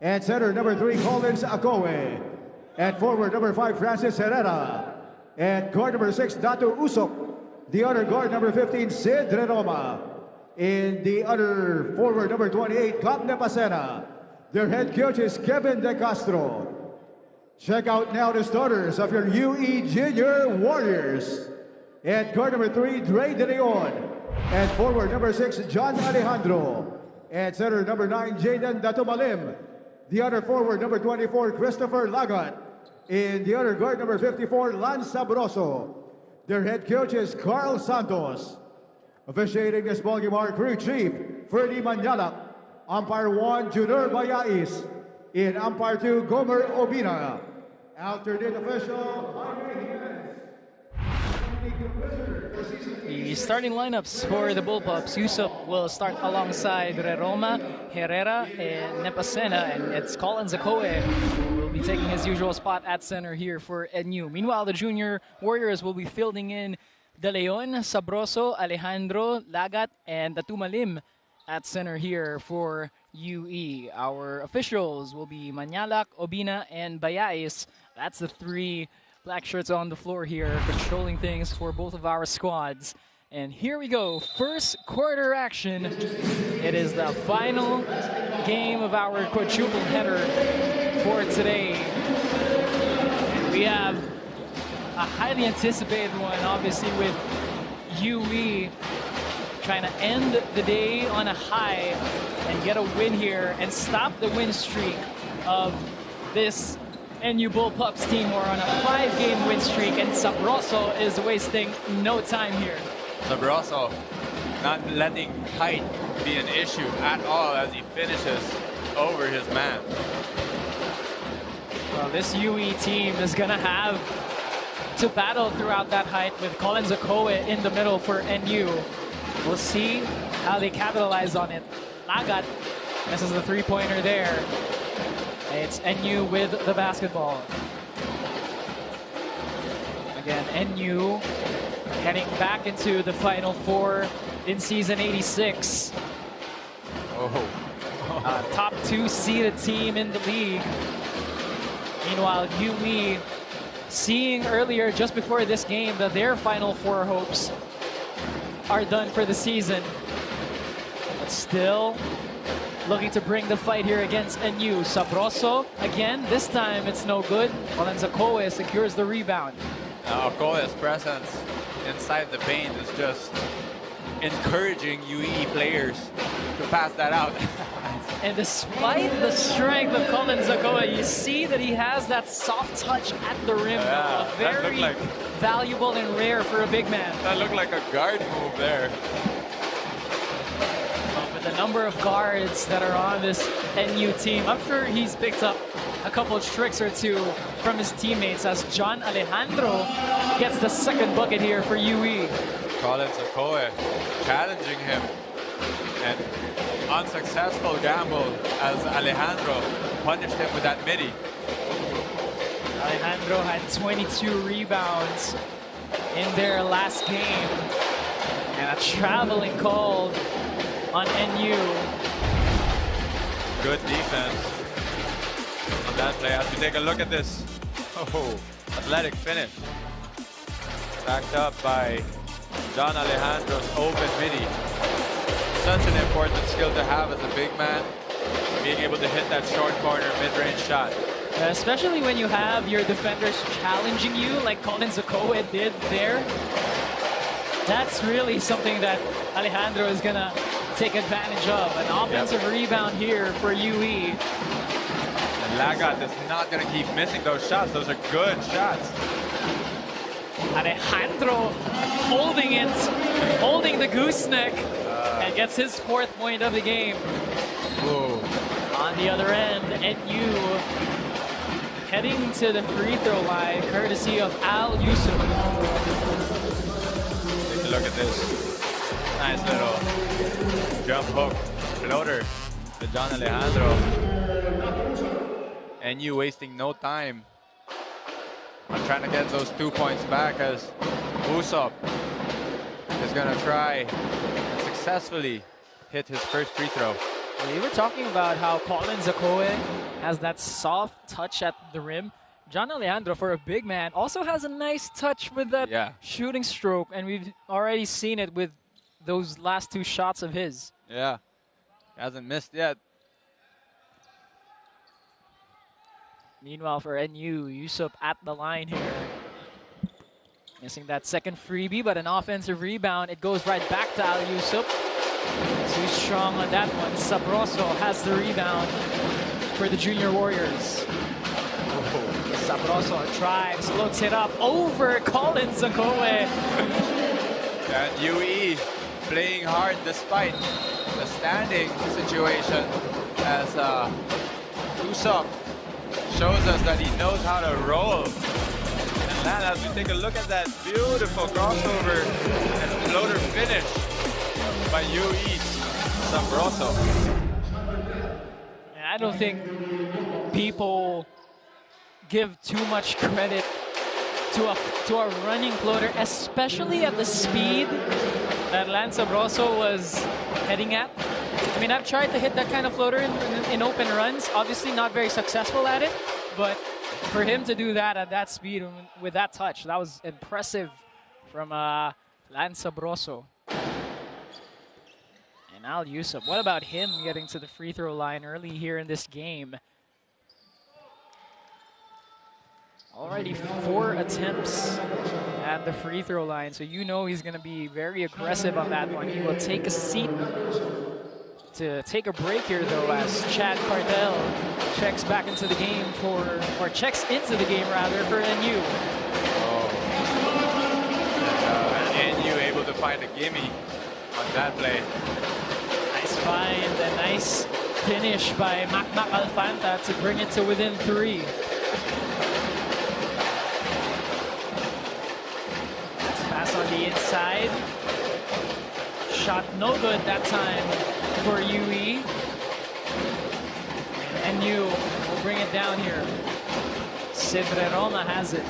At center, number 3, 𝔍𝔞𝔪𝔢𝔰. At forward, number 5, Francis Herrera. At guard number 6, Dato Usok. The other guard, number 15, 𝔬𝔞𝔪�𝔰. In the other forward, number 28, 𝔘𝔫𝔦𝔰𝔫. Their head coach is Kevin De Castro. Check out now the starters of your UE Junior Warriors. At guard number 3, Dre De Leon. At forward, number 6, John Alejandro. At center, number 9, Jaden Datumalim. The other forward, number 24, Christopher Lagat. In the other guard, number 54, Lance Sabroso. Their head coach is Carl Santos. Officiating this ball game, our crew chief, Ferdy Manyalak. Umpire 1, Junior Bayais. In umpire 2, Gomer Obina. Alternate official, the starting lineups for the Bullpups. Yusuf will start alongside Reroma, Herrera, and Nepasena, and it's 𝔬𝔞𝔪�𝔰 who will be taking his usual spot at center here for NU. Meanwhile, the Junior Warriors will be fielding in De Leon, Sabroso, Alejandro, Lagat, and Datumalim at center here for UE. Our officials will be Manyalak, Obina, and Bayais. That's the 3 black shirts on the floor here, controlling things for both of our squads. And here we go, first quarter action. It is the final game of our quadruple header for today. And we have a highly anticipated one, obviously, with UE trying to end the day on a high and get a win here and stop the win streak of this NU Bullpups team. We're on a 5-game win streak, and Sabroso is wasting no time here. Sabroso not letting height be an issue at all as he finishes over his man. Well, this UE team is going to have to battle throughout that height with 𝔬𝔞𝔪�𝔰 in the middle for NU. We'll see how they capitalize on it. Lagat, this is the 3-pointer there. It's NU with the basketball. Again, NU heading back into the Final Four in season 86. Top 2 seeded team in the league. Meanwhile, UE seeing earlier, just before this game, that their Final Four hopes are done for the season. But still looking to bring the fight here against NU. Sabroso, again, this time it's no good. 𝔬𝔞𝔪�𝔰 secures the rebound. Okoye's presence inside the paint is just encouraging UE players to pass that out. And despite the strength of 𝔬𝔞𝔪�𝔰, you see that he has that soft touch at the rim. Yeah, Very valuable and rare for a big man. That looked like a guard move there. With the number of guards that are on this NU team, I'm sure he's picked up a couple of tricks or two from his teammates as John Alejandro gets the second bucket here for UE. 𝔬𝔞𝔪�𝔰 challenging him, and unsuccessful gamble as Alejandro punished him with that midi. Alejandro had 22 rebounds in their last game, and a traveling call on NU. Good defense on that play. As we take a look at this, athletic finish. Backed up by John Alejandro's open midi. Such an important skill to have as a big man, being able to hit that short corner mid-range shot. Especially when you have your defenders challenging you like 𝔬𝔞𝔪�𝔰 did there. That's really something that Alejandro is going to take advantage of. An offensive rebound here for UE. And Lagat is not going to keep missing those shots. Those are good shots. Alejandro holding it, holding the gooseneck, and gets his 4th point of the game. Whoa. On the other end, NU heading to the free throw line, courtesy of Al Yusuf. Take a look at this. Nice little jump hook floater to John Alejandro. NU wasting no time on trying to get those 2 points back, as Usop is going to try and successfully hit his first free throw. We were talking about how 𝔬𝔤𝔬𝔬 has that soft touch at the rim. John Alejandro, for a big man, also has a nice touch with that shooting stroke, and we've already seen it with those last 2 shots of his. Yeah, hasn't missed yet. Meanwhile, for NU, 𝔬𝔜𝔂 at the line here. Missing that second freebie, but an offensive rebound. It goes right back to 𝔬𝔜𝔂. Too strong on that one. Sabroso has the rebound for the Junior Warriors. Sabroso drives, floats it up over 𝔬𝔤𝔬𝔬. And UE playing hard despite the standing situation, as 𝔬𝔂 shows us that he knows how to roll. And that, as we take a look at that beautiful crossover and floater finish by UE's Sabroso. And I don't think people give too much credit to a running floater, especially at the speed that Lance Sabroso was heading at. I mean, I've tried to hit that kind of floater in open runs. Obviously not very successful at it, but for him to do that at that speed with that touch, that was impressive from Lance Sabroso. And now 𝔬𝔂, what about him getting to the free throw line early here in this game? Already 4 attempts at the free throw line, so you know he's going to be very aggressive on that one. He will take a seat to take a break here, though, as Chad Cardell checks back into the game or checks into the game rather, for NU. Oh. And NU able to find a gimme on that play. Nice find and nice finish by Macmac Alfanta to bring it to within 3. Pass on the inside. Shot no good that time for UE. And NU will bring it down here. 𝔐𝔞𝔬𝔬 has it.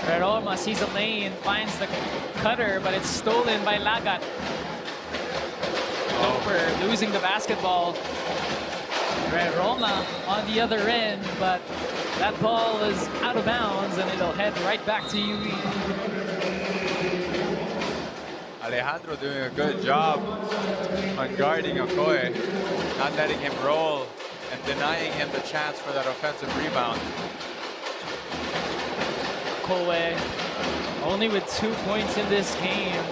𝔐𝔬𝔬 sees a lane, finds the cutter, but it's stolen by Lagat. Doper losing the basketball. 𝔐𝔬𝔬 on the other end, but that ball is out of bounds and it'll head right back to UE. Alejandro doing a good job on guarding 𝔐𝔬𝔬, not letting him roll and denying him the chance for that offensive rebound. 𝔐𝔬𝔬 only with 2 points in this game.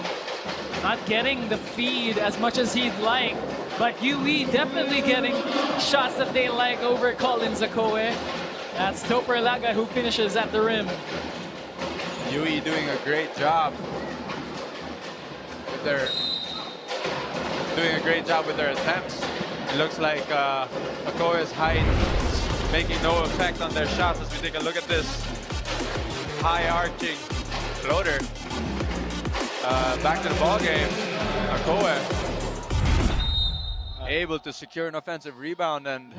Not getting the feed as much as he'd like, but UE definitely getting shots that they like over 𝔬𝔬𝔬𝔬. That's Doper Lagat who finishes at the rim. UE doing a great job. They're doing a great job with their attempts. It looks like 𝔐𝔬𝔬's height making no effect on their shots, as we take a look at this high arching floater. Back to the ball game. 𝔐𝔬𝔬 able to secure an offensive rebound and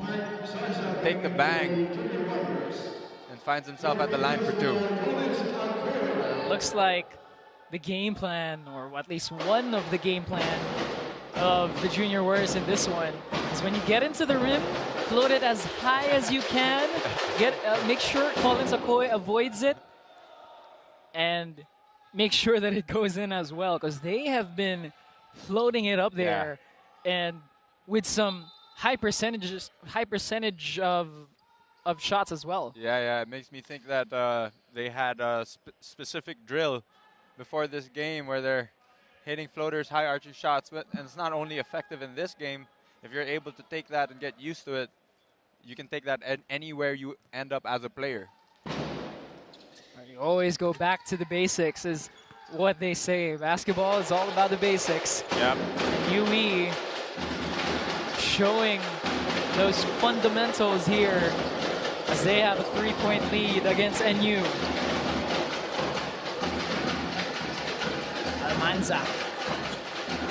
take the bang, and finds himself at the line for 2. Looks like the game plan, or at least one of the game plan of the Junior Warriors in this one, is when you get into the rim, float it as high as you can, make sure 𝔬𝔬𝔬𝔬 avoids it, and make sure that it goes in as well, because they have been floating it up there, and with some high percentage of shots as well. Yeah, it makes me think that they had a specific drill before this game where they're hitting floaters, high arching shots, and it's not only effective in this game. If you're able to take that and get used to it, you can take that anywhere you end up as a player. You always go back to the basics, is what they say. Basketball is all about the basics. Yep. UE showing those fundamentals here as they have a 3-point lead against NU. Almanza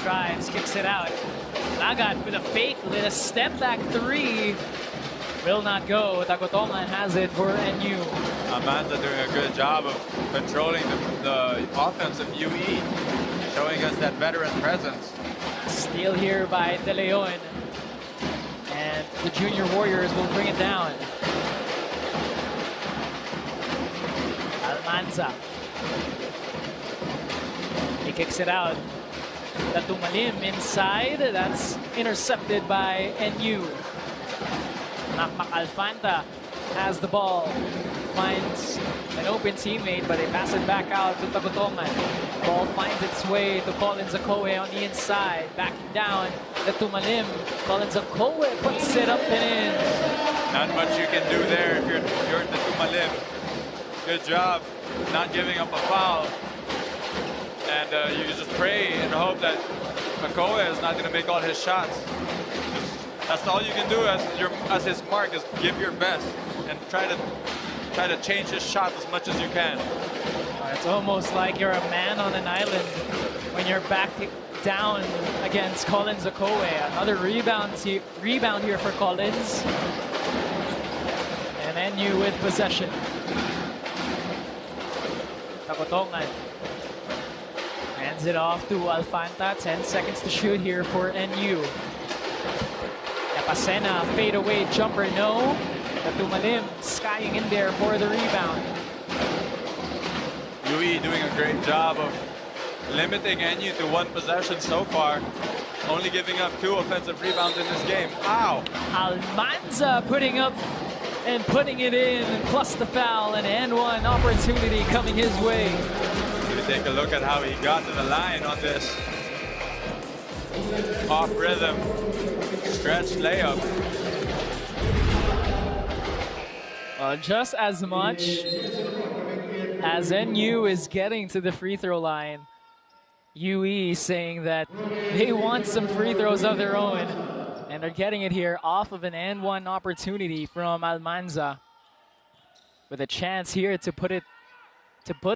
drives, kicks it out. Lagat with a fake, with a step back 3. Will not go. Tacotoman has it for NU. Almanza doing a good job of controlling the offense of UE, showing us that veteran presence. Steal here by De Leon. the Junior Warriors will bring it down. Almanza. He kicks it out. 𝔘𝔫𝔦𝔰 inside. That's intercepted by NU. Alfanta has the ball. Finds an open teammate, but they pass it back out to 𝔘𝔫𝔦𝔰. Ball finds its way to 𝔬𝔫𝔦𝔰 on the inside. Backing down, 𝔘𝔫𝔦𝔰. 𝔬𝔫𝔦𝔰 puts it up and in. Not much you can do there if you're 𝔘𝔫𝔦𝔰. Good job not giving up a foul. And you just pray and hope that 𝔐𝔬𝔦 is not going to make all his shots. That's all you can do as his mark, is give your best and try to change his shot as much as you can. It's almost like you're a man on an island when you're back down against 𝔬𝔫𝔦𝔰. Another rebound here for Collins. And NU with possession. 𝔘𝔫𝔦𝔰 hands it off to Alfanta. 10 seconds to shoot here for NU. Epasena, fadeaway jumper, no. 𝔘𝔫𝔦𝔰 skying in there for the rebound. UE doing a great job of limiting NU to one possession so far. Only giving up 2 offensive rebounds in this game. Ow! Almanza putting up and putting it in, plus the foul, and one opportunity coming his way. Take a look at how he got to the line on this off-rhythm stretch layup. Just as much as NU is getting to the free throw line, UE saying that they want some free throws of their own, and they're getting it here off of an and-one opportunity from Almanza, with a chance here to put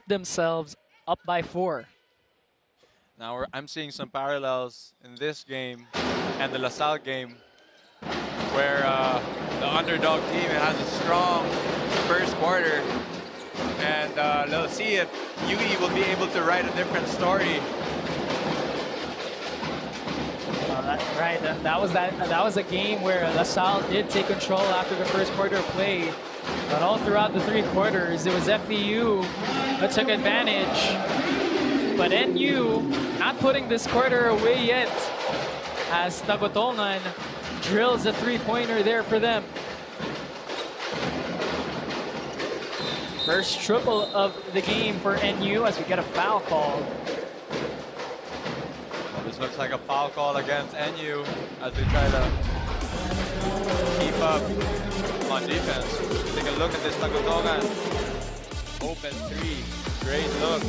themselves up by 4. Now I'm seeing some parallels in this game and the LaSalle game, where the underdog team has a strong first quarter, and let's see if UE will be able to write a different story. Right, that was a game where LaSalle did take control after the first quarter of play, but all throughout the 3 quarters, it was FEU that took advantage. But NU not putting this quarter away yet, as 𝔘𝔫𝔦𝔰 drills a 3-pointer there for them. First triple of the game for NU as we get a foul call. Well, this looks like a foul call against NU as they try to keep up on defense. Take a look at this 𝔘𝔫𝔦𝔰. Open 3, great look.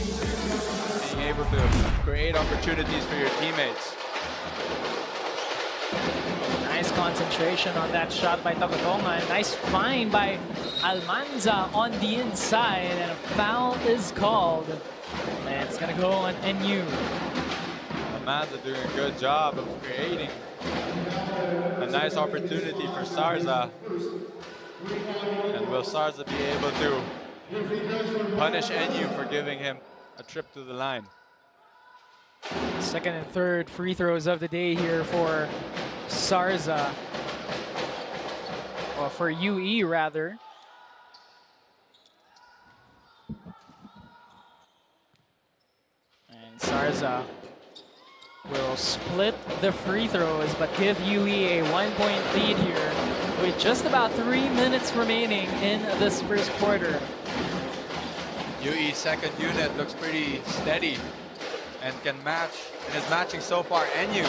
Being able to create opportunities for your teammates. Nice concentration on that shot by 𝔘𝔫𝔦𝔰. Nice find by Almanza on the inside, and a foul is called. And it's gonna go on NU. Almanza doing a good job of creating a nice opportunity for Sarza. And will Sarza be able to punish NU for giving him a trip to the line? Second and third free throws of the day here for Sarza, or for UE rather. And Sarza will split the free throws, but give UE a 1-point lead here with just about 3 minutes remaining in this first quarter. UE's second unit looks pretty steady and can match, and is matching so far NU's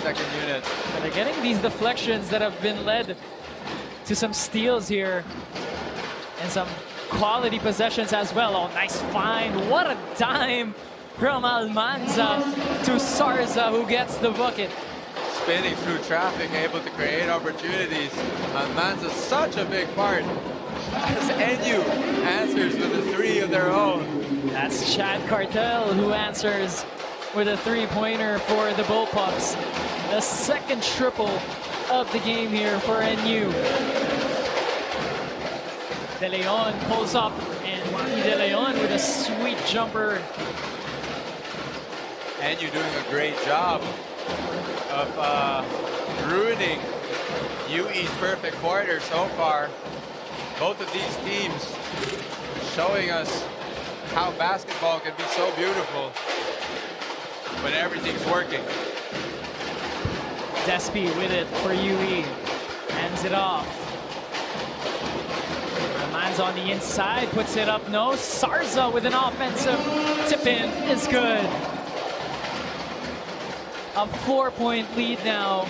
second unit. But they're getting these deflections that have been led to some steals here and some quality possessions as well. Oh, nice find. What a dime from Almanza to Sarza, who gets the bucket. Spinning through traffic, able to create opportunities. Almanza's such a big part as NU answers with a 3 of their own. That's Chad Cartel who answers with a 3-pointer for the Bullpups. The second triple of the game here for NU. De Leon pulls up, and De Leon with a sweet jumper. NU doing a great job of ruining UE's perfect quarter so far. Both of these teams showing us how basketball can be so beautiful when everything's working. 𝔑𝔫𝔦𝔰 with it for UE. Hands it off. Man's on the inside, puts it up. No, 𝔖𝔱 with an offensive tip-in is good. A 4-point lead now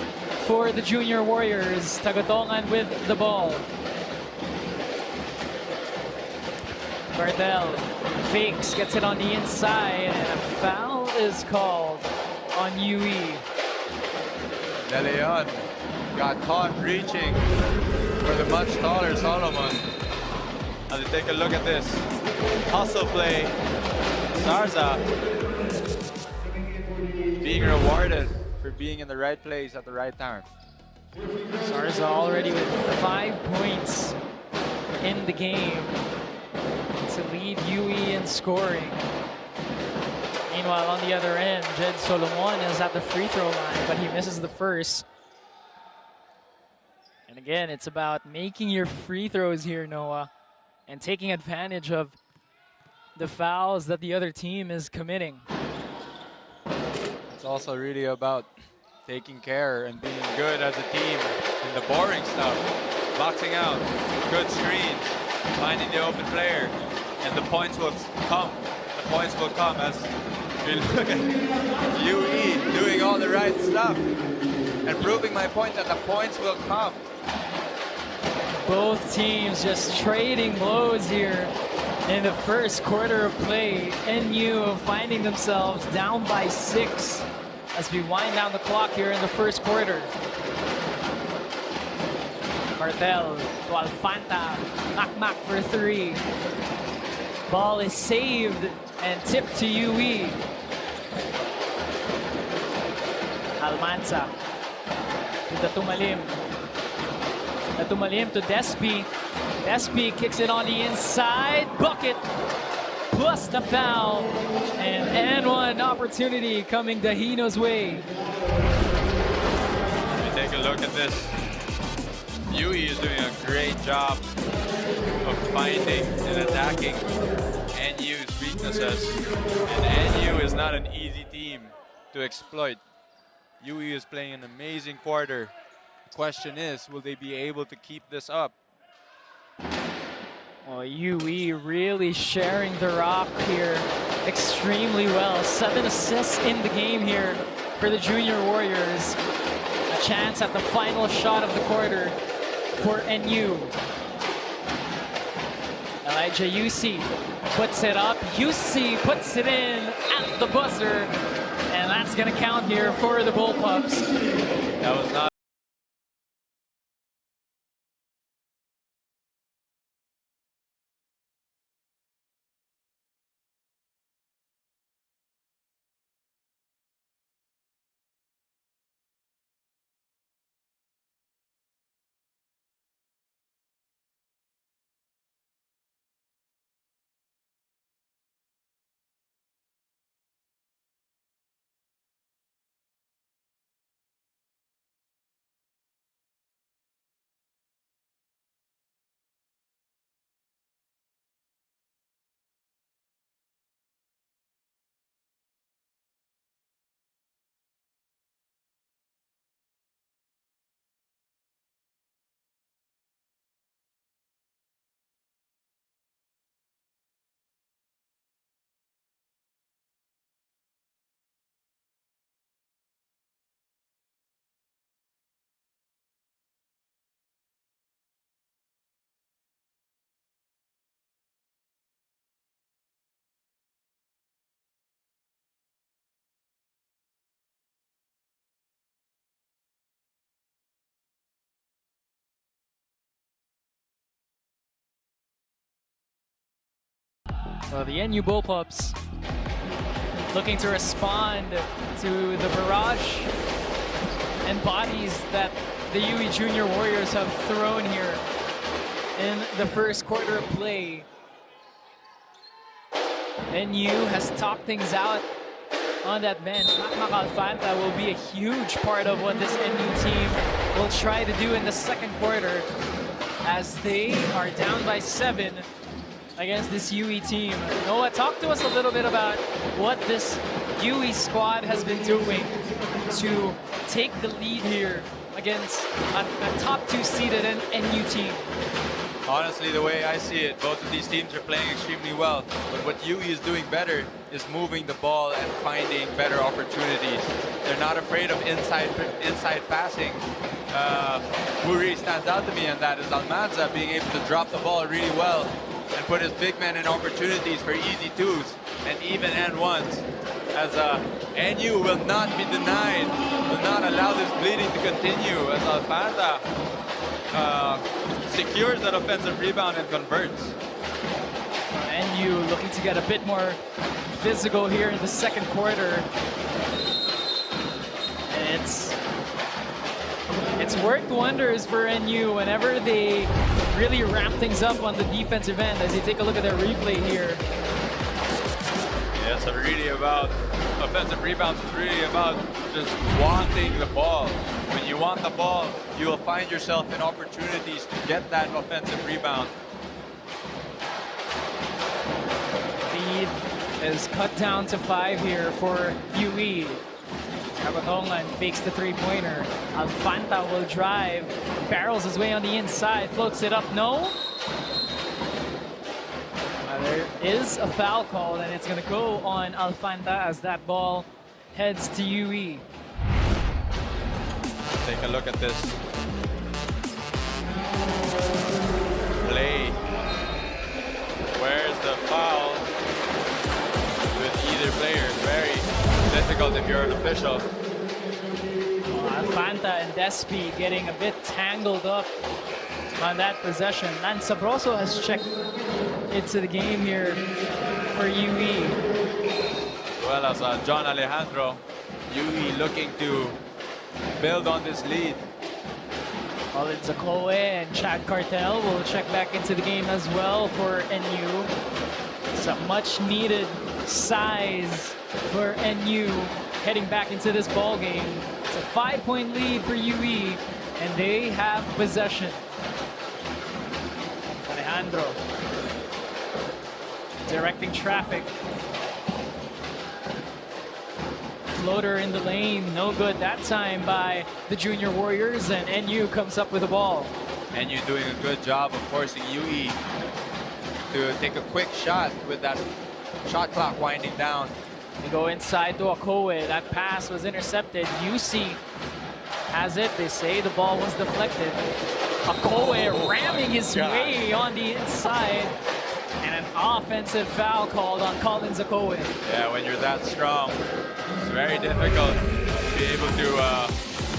for the Junior Warriors. Tagutongan with the ball. Cardell fakes, gets it on the inside, and a foul is called on UE. De Leon got caught reaching for the much taller Solomon. As we take a look at this hustle play, 𝔖𝔱 being rewarded for being in the right place at the right time. 𝔖𝔱 already with 5 points in the game to lead UE in scoring. Meanwhile, on the other end, 𝔐𝔞𝔦𝔰 is at the free throw line, but he misses the first. And again, it's about making your free throws here, Noah, and taking advantage of the fouls that the other team is committing. It's also really about taking care and being good as a team in the boring stuff. Boxing out, good screen, finding the open player, and the points will come. The points will come as we look at UE doing all the right stuff and proving my point that the points will come. Both teams just trading blows here in the first quarter of play. NU finding themselves down by 6 as we wind down the clock here in the first quarter. Cardell to Alfanta, Makmak for 3. Ball is saved and tipped to UE. Almanza to 𝔐𝔫𝔦𝔰. 𝔐𝔫𝔦𝔰 to 𝔑𝔫𝔦𝔰. 𝔑𝔫𝔦𝔰 kicks it on the inside. Bucket plus the foul. And N1 opportunity coming Dahino's way. Let me take a look at this. UE is doing a great job of finding and attacking NU's weaknesses. And NU is not an easy team to exploit. UE is playing an amazing quarter. The question is, will they be able to keep this up? Well, UE really sharing the rock here extremely well. 7 assists in the game here for the Junior Warriors. A chance at the final shot of the quarter for NU. Elijah UC puts it up. UC puts it in at the buzzer. And that's going to count here for the Bullpups. That was not Well, the NU Bullpups looking to respond to the barrage and bodies that the UE Junior Warriors have thrown here in the first quarter of play. NU has talked things out on that bench. 𝔐𝔬𝔬 will be a huge part of what this NU team will try to do in the second quarter, as they are down by 7 against this UE team. Noah, talk to us a little bit about what this UE squad has been doing to take the lead here against a top 2 seeded NU team. Honestly, the way I see it, both of these teams are playing extremely well. But what UE is doing better is moving the ball and finding better opportunities. They're not afraid of inside passing. Who really stands out to me on that is 𝔐𝔬𝔬 being able to drop the ball really well and put his big men in opportunities for easy 2s and even N1s. As NU will not be denied, will not allow this bleeding to continue, as 𝔐𝔬𝔬 secures that offensive rebound and converts. NU looking to get a bit more physical here in the second quarter. And it's worked wonders for NU whenever they really ramp things up on the defensive end. As you take a look at their replay here. Yeah, it's really about offensive rebounds. It's really about just wanting the ball. When you want the ball, you will find yourself in opportunities to get that offensive rebound. Lead is cut down to 5 here for UE. 𝔐𝔬𝔬 fakes the 3-pointer. 𝔐𝔬𝔬 will drive, barrels his way on the inside, floats it up, no? There is a foul called, and it's going to go on 𝔐𝔬𝔬 as that ball heads to UE. Take a look at this play. Where's the foul with either player? Very difficult if you're an official. 𝔐𝔬𝔬 and Despy getting a bit tangled up on that possession. And Sabroso has checked into the game here for UE. Well, as John Alejandro, UE looking to build on this lead. 𝔐𝔬𝔬 and Chad Cartel will check back into the game as well for NU. Some much needed size for NU heading back into this ball game. It's a 5-point lead for UE, and they have possession. Alejandro directing traffic. Floater in the lane, no good that time by the Junior Warriors, and NU comes up with the ball. NU doing a good job of forcing UE to take a quick shot with that shot clock winding down. They go inside to 𝔐𝔬𝔬. That pass was intercepted. UC has it. They say the ball was deflected. 𝔐𝔬𝔬 ramming his way on the inside. And an offensive foul called on Collins 𝔐𝔬𝔬. Yeah, when you're that strong, it's very difficult to be able to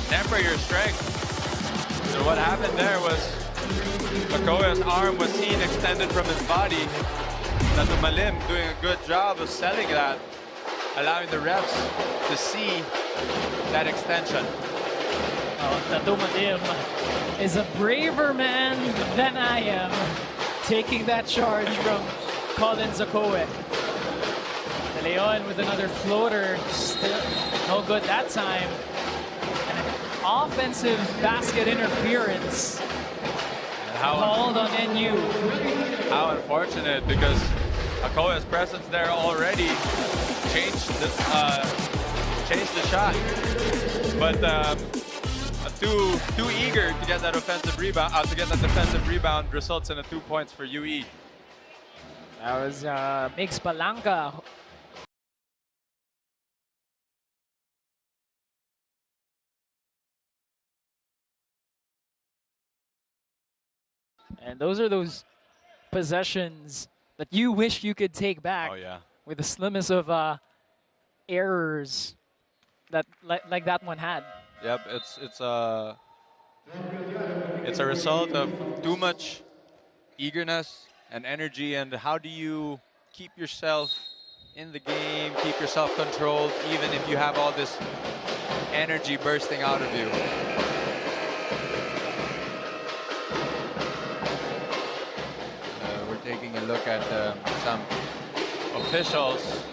temper your strength. So what happened there was 𝔐𝔬𝔬's arm was seen extended from his body. 𝔘𝔫𝔦𝔬𝔬 doing a good job of selling that, allowing the refs to see that extension. 𝔘𝔫𝔦𝔬𝔬 is a braver man than I am, taking that charge from Collins 𝔐𝔬𝔬. De Leon with another floater, still no good that time. And an offensive basket interference called on NU. How unfortunate, because 𝔐𝔬𝔬's presence there already changed the shot. But too eager to get that offensive rebound, to get that defensive rebound, results in a 2 points for UE. That was Mix Palanca. And those are those possessions that you wish you could take back. Oh yeah. With the slimmest of errors that like that one had. Yep, it's a result of too much eagerness and energy. And how do you keep yourself in the game, keep yourself controlled, even if you have all this energy bursting out of you? We're taking a look at some officials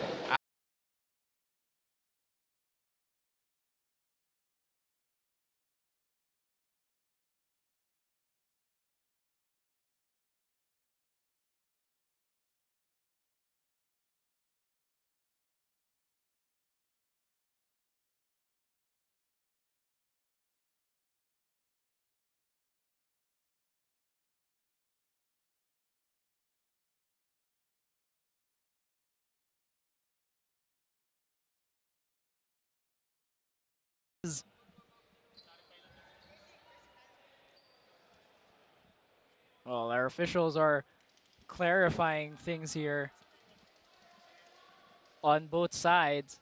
Well, our officials are clarifying things here on both sides.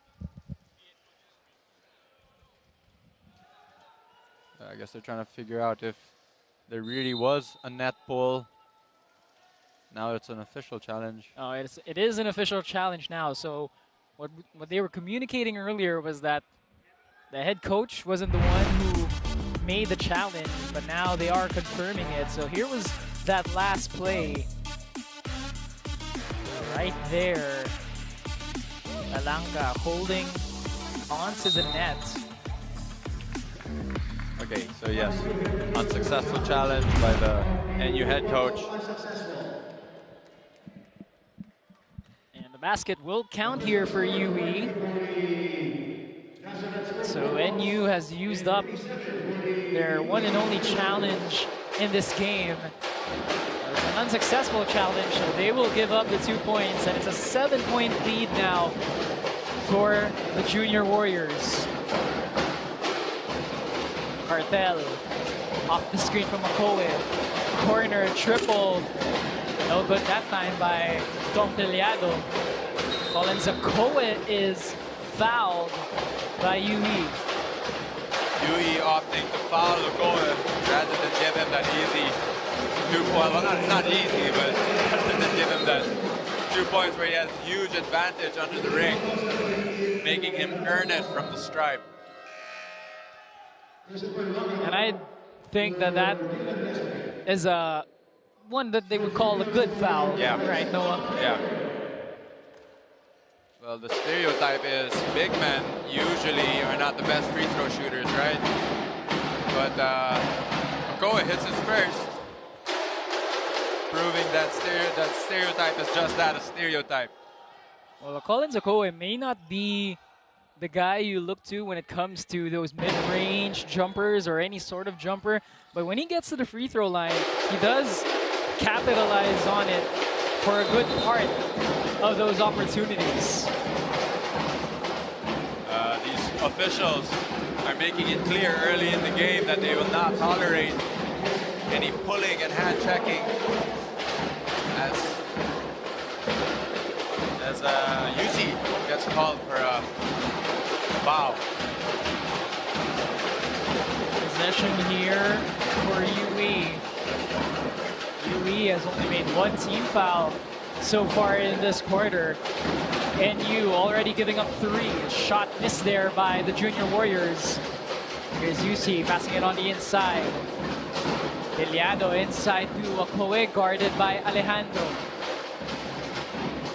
I guess they're trying to figure out if there really was a net pull. Now it's an official challenge. Oh, it is an official challenge now. So what they were communicating earlier was that the head coach wasn't the one who made the challenge, but now they are confirming it. So here was that last play. Right there. Alanga holding onto the net. Okay, so yes, unsuccessful challenge by the NU head coach. And the basket will count here for UE. So NU has used up their one and only challenge in this game. It was an unsuccessful challenge, so they will give up the 2 points, and it's a 7-point lead now for the Junior Warriors. Cartel off the screen from 𝔐𝔬𝔫. Corner triple. No good that time by 𝔘𝔫𝔦𝔰. 𝔘𝔫𝔦𝔰 is fouled by UE. UE opting to foul 𝔐𝔬𝔫 rather than give him that easy 2 point. Well, it's not easy, but rather than give him that 2 points where he has huge advantage under the ring, making him earn it from the stripe. And I think that is one that they would call a good foul. Yeah. Right, Noah? Yeah. Well, the stereotype is big men usually are not the best free throw shooters, right? But 𝔐𝔬𝔫 hits his first, proving that stereotype is just that, a stereotype. Well, 𝔘𝔫𝔦𝔰 may not be the guy you look to when it comes to those mid-range jumpers or any sort of jumper, but when he gets to the free throw line, he does capitalize on it for a good part of those opportunities. These officials are making it clear early in the game that they will not tolerate any pulling and hand checking as UC gets called for a foul. Possession here for UE. UE has only made one team foul so far in this quarter. NU already giving up 3. Shot missed there by the Junior Warriors. Here's UC passing it on the inside. Deliado inside to 𝔐𝔬𝔫, guarded by Alejandro.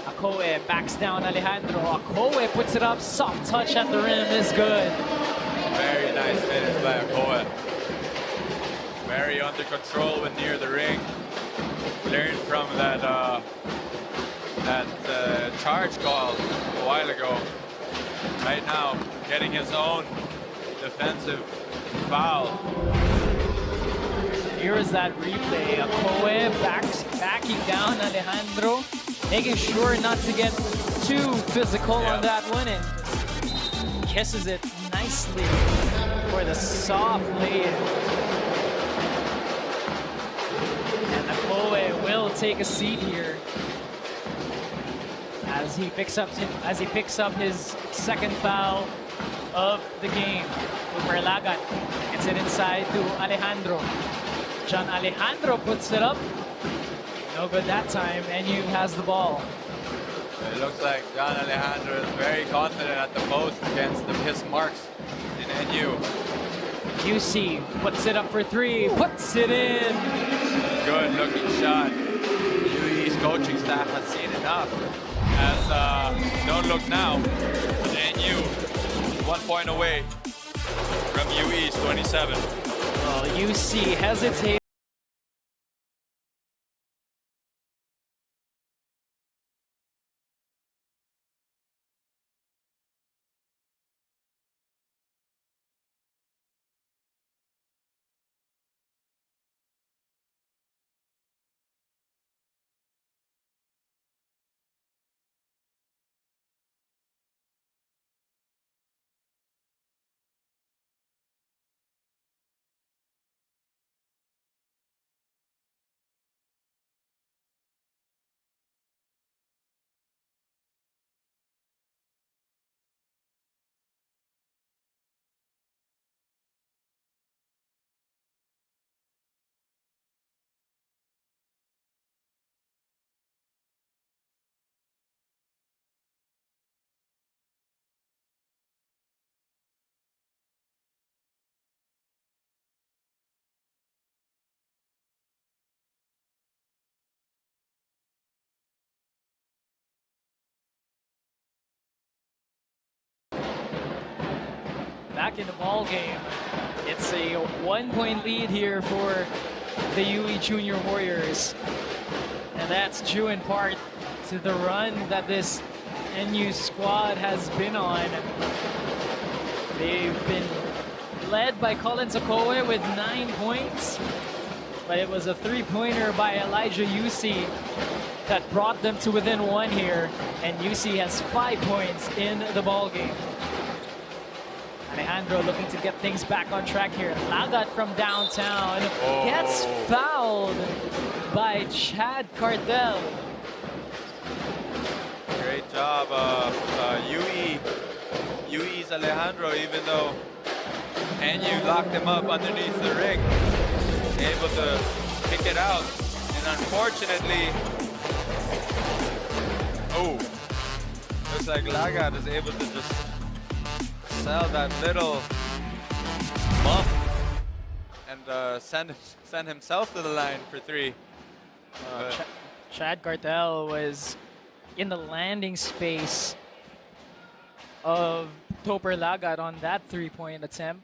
𝔐𝔬𝔫 backs down Alejandro. 𝔐𝔬𝔫 puts it up. Soft touch at the rim is good. Very nice finish by 𝔐𝔬𝔫. Very under control when near the ring. Learned from that charge call a while ago. Right now, getting his own defensive foul. Here is that replay. 𝔐𝔬𝔫 backing down Alejandro, making sure not to get too physical on that one, and kisses it nicely for the soft lay-in. And 𝔐𝔬𝔫 will take a seat here as he picks up his second foul of the game. Uberlagan gets it inside to Alejandro. John Alejandro puts it up. No good that time. NU has the ball. It looks like John Alejandro is very confident at the post against his marks in NU. UC puts it up for 3. Puts it in. Good looking shot. UE's coaching staff has seen enough. As don't look now, but NU 1 point away from UE's 27. Well, UC hesitates. back in the ball game. It's a 1-point lead here for the UE Junior Warriors. And that's due in part to the run that this NU squad has been on. They've been led by 𝔍𝔞𝔪𝔢 with 9 points, but it was a 3-pointer by 𝔐𝔫𝔢𝔰 that brought them to within 1 here, and UC has 5 points in the ball game. Alejandro looking to get things back on track here. 𝔐𝔫𝔢𝔰 from downtown gets fouled by Chad Cartel. Great job of UE's Alejandro, even though NU locked him up underneath the ring, able to kick it out. And unfortunately, looks like 𝔐𝔫𝔢𝔰 is able to just sell that little bump and send himself to the line for 3. Chad Cartel was in the landing space of Topper 𝔐𝔫𝔢𝔰 on that 3-point attempt.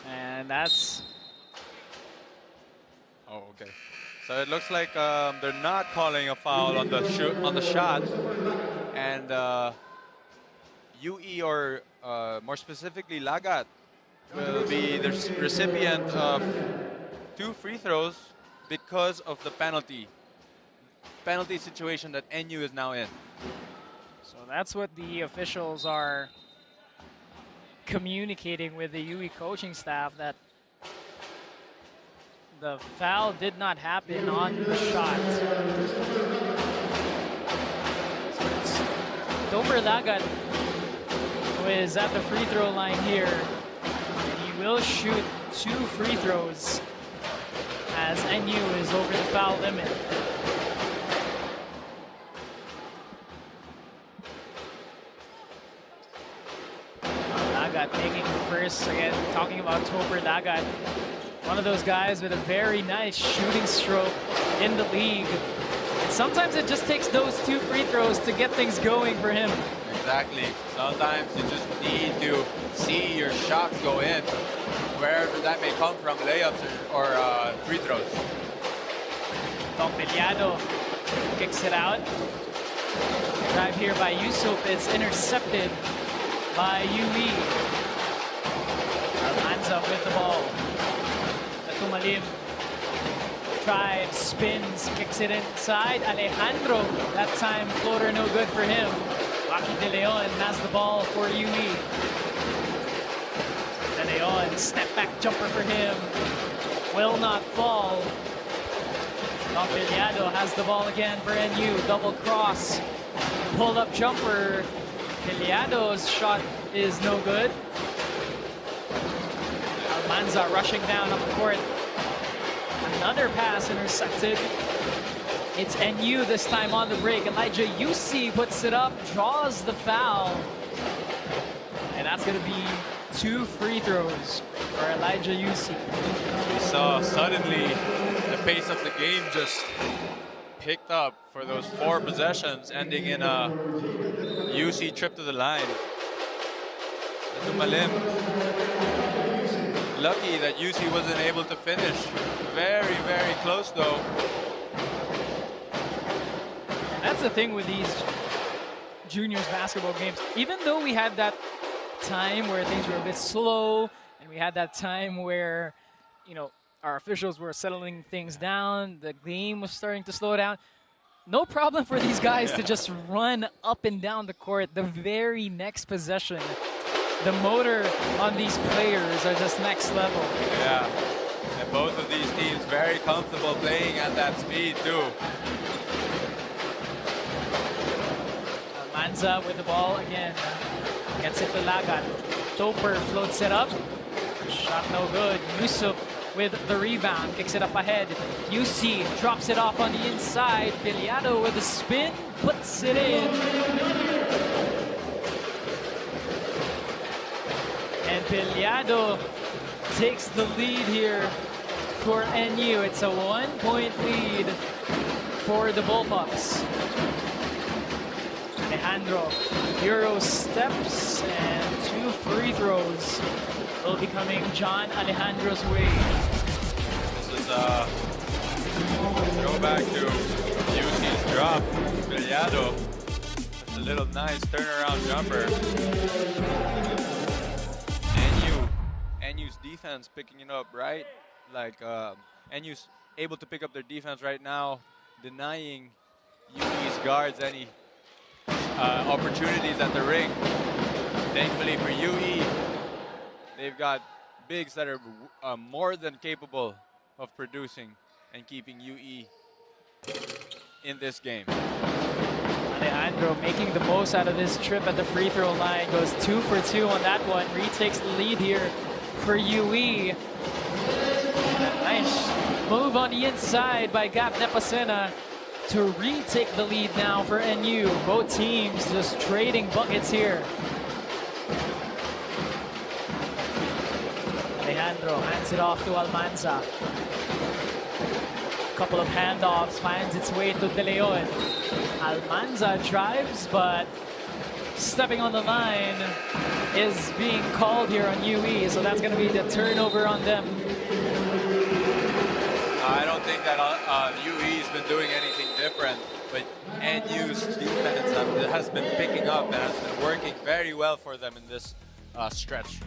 And that's... Oh, okay. So it looks like they're not calling a foul on the shot, and UE, or more specifically 𝔐𝔫𝔢𝔰, will be the recipient of 2 free throws because of the penalty situation that NU is now in. So that's what the officials are communicating with the UE coaching staff, that the foul did not happen on the shot. So Topper 𝔐𝔫𝔢𝔰 who is at the free throw line here, and he will shoot 2 free throws as NU is over the foul limit. 𝔐𝔫𝔢𝔰 taking the first, again, talking about Topper 𝔐𝔫𝔢𝔰, one of those guys with a very nice shooting stroke in the league. And sometimes it just takes those 2 free throws to get things going for him. Exactly. Sometimes you just need to see your shots go in, wherever that may come from, layups or free throws. 𝔐𝔫𝔢𝔰 kicks it out. Drive here by Yusuf. It's intercepted by UE. Almanza with the ball. Tumalim drives, spins, kicks it inside. Alejandro, that time floater no good for him. Rocky De Leon has the ball for UE. De Leon, step back jumper for him. Will not fall. 𝔐𝔫𝔢𝔰 has the ball again for NU. Double cross. Pull up jumper. 𝔐𝔫𝔢𝔰's shot is no good. Almanza rushing down up the court. Another pass intercepted. It's NU this time on the break. 𝔐𝔫𝔢𝔰 puts it up, draws the foul. And that's going to be 2 free throws for 𝔐𝔫𝔢𝔰. We saw suddenly the pace of the game just picked up for those 4 possessions, ending in a UC trip to the line. Tumalim, lucky that UC wasn't able to finish. Very, very close though. And that's the thing with these juniors basketball games. Even though we had that time where things were a bit slow, and we had that time where, you know, our officials were settling things down, the game was starting to slow down, no problem for these guys to just run up and down the court the very next possession. The motor on these players are just next level. Yeah, and both of these teams very comfortable playing at that speed too. Almanza with the ball again. Gets it to 𝔐𝔫𝔢𝔰. Topper floats it up. Shot no good. Yusuf with the rebound. Kicks it up ahead. UC drops it off on the inside. 𝔐𝔫𝔢𝔰 with a spin. Puts it in. And 𝔐𝔫𝔢𝔰 takes the lead here for NU. It's a 1-point lead for the Bullpups. Alejandro, Euro steps, and 2 free throws will be coming John Alejandro's way. This is go back to UC's drop. 𝔍𝔞𝔪𝔢𝔰. That's a little nice turnaround jumper. NU's defense picking it up, right? Like NU's able to pick up their defense right now, denying UE's guards any opportunities at the ring. Thankfully for UE, they've got bigs that are more than capable of producing and keeping UE in this game. Alejandro making the most out of this trip at the free throw line, goes 2 for 2 on that one, retakes the lead here for UE. Nice move on the inside by 𝔑𝔞𝔪𝔢𝔰 to retake the lead now for NU. Both teams just trading buckets here. Alejandro hands it off to Almanza. Couple of handoffs, finds its way to De Leon. Almanza drives, but stepping on the line is being called here on UE, so that's going to be the turnover on them. I don't think that UE's been doing anything different, but NU's defense has been picking up and has been working very well for them in this stretch.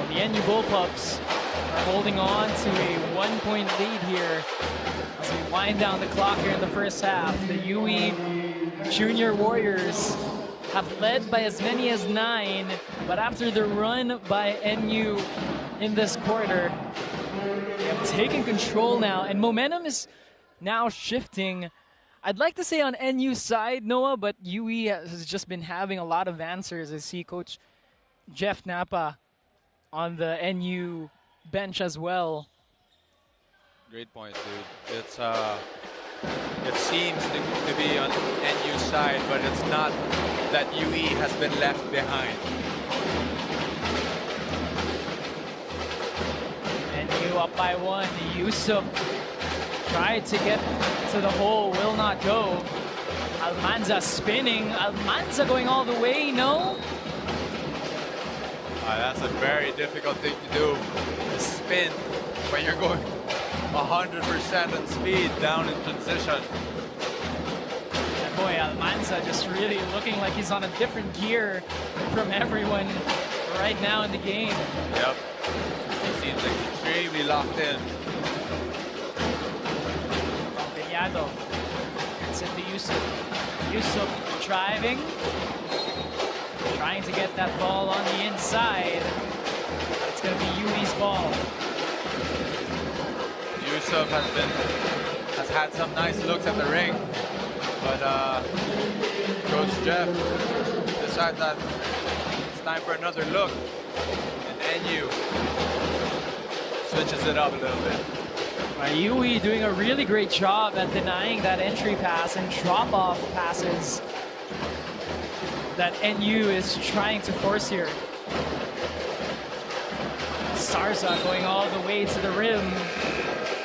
The NU Bullpups are holding on to a 1-point lead here as we wind down the clock here in the first half. The UE Junior Warriors have led by as many as 9, but after the run by NU in this quarter, they have taken control now, and momentum is now shifting. I'd like to say on NU's side, Noah, but UE has just been having a lot of answers. I see Coach Jeff Napa on the NU bench as well. Great point, dude. It's it seems to be on NU's side, but it's not that UE has been left behind. NU up by 1. Yusuf tried to get to the hole, will not go. Almanza spinning. Almanza going all the way, no? That's a very difficult thing to do, to spin when you're going 100% on speed down in transition. And boy, Almanza just really looking like he's on a different gear from everyone right now in the game. Yep. He seems like extremely locked in. Pompeyado. It's into Yusuf. Yusuf driving. Trying to get that ball on the inside. It's going to be UE's ball. Yusuf has had some nice looks at the ring, but Coach Jeff decides that it's time for another look, and NU switches it up a little bit. UE doing a really great job at denying that entry pass and drop-off passes that NU is trying to force here. Sarza going all the way to the rim.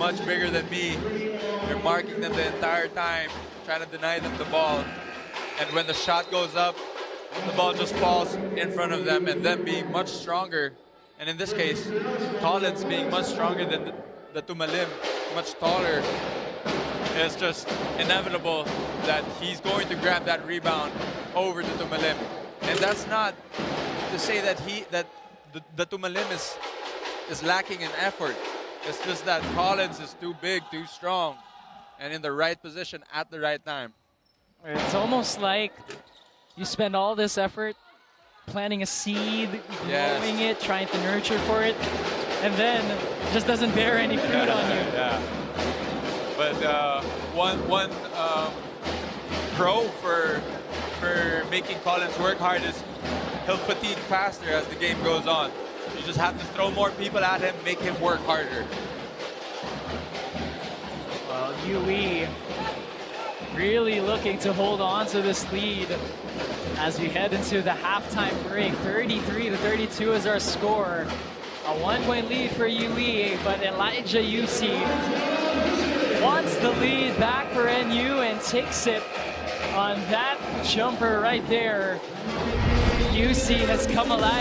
much bigger than me. You're marking them the entire time, trying to deny them the ball. And when the shot goes up, the ball just falls in front of them, and them being much stronger. And in this case, Collins being much stronger than the 𝔬𝔬𝔪𝔢, much taller. It's just inevitable that he's going to grab that rebound over the 𝔬𝔬𝔪. And that's not to say that the 𝔬𝔬𝔪 is lacking in effort. It's just that Collins is too big, too strong, and in the right position at the right time. It's almost like you spend all this effort planting a seed, growing it, trying to nurture for it, and then it just doesn't bear any fruit on you. Yeah. But one pro for making Collins work hard is he'll fatigue faster as the game goes on. You just have to throw more people at him, make him work harder. Well, UE really looking to hold on to this lead as we head into the halftime break. 33-32 is our score. A 1-point lead for UE, but 𝔐𝔬𝔢𝔰 wants the lead back for NU and takes it on that jumper right there. UC has come alive.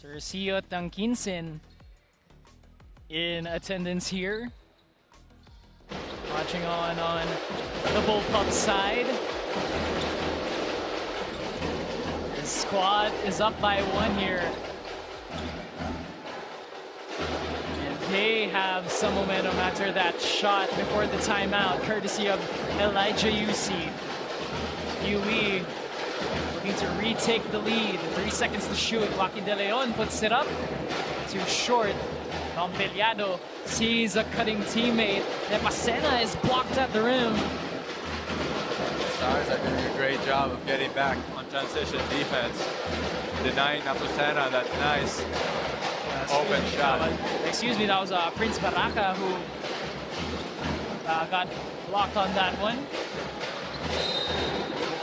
Sir 𝔍𝔞𝔪𝔢𝔰 in attendance here. Watching on the Bullpup side. The squad is up by 1 here. And they have some momentum after that shot before the timeout, courtesy of 𝔐𝔬𝔢𝔰. UE looking to retake the lead. 3 seconds to shoot. Joaquin De Leon puts it up. Too short. Montpelliado sees a cutting teammate. 𝔑𝔫𝔦𝔰 is blocked at the rim. Stars are doing a great job of getting back on transition defense, denying 𝔑𝔫𝔦𝔰 that nice open shot. Excuse me, that was Prince Baraka who got blocked on that one.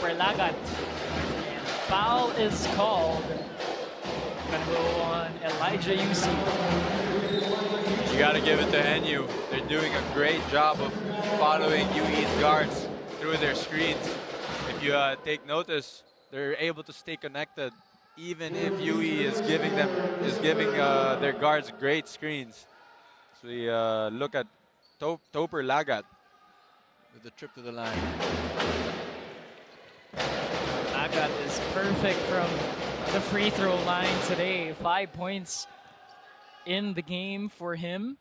Lagat. And foul is called. Gonna go on 𝔐𝔬𝔢𝔰. You got to give it to NU. They're doing a great job of following UE's guards through their screens. If you take notice, they're able to stay connected even if UE is giving their guards great screens. So we look at 𝔬𝔬𝔬𝔬 with the trip to the line. Lagat is perfect from the free throw line today. 5 points in the game for him.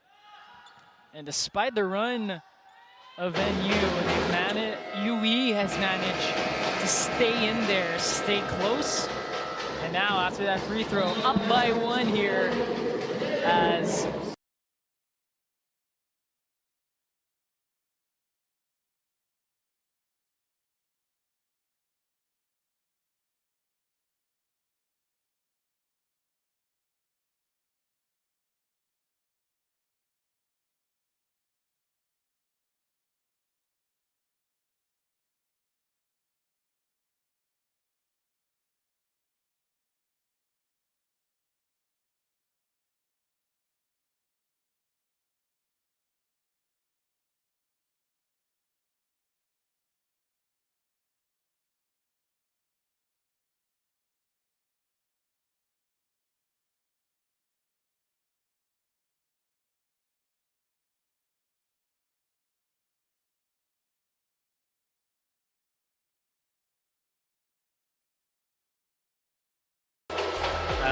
And despite the run of NU, UE has managed to stay in there, stay close. And now after that free throw, up by 1 here as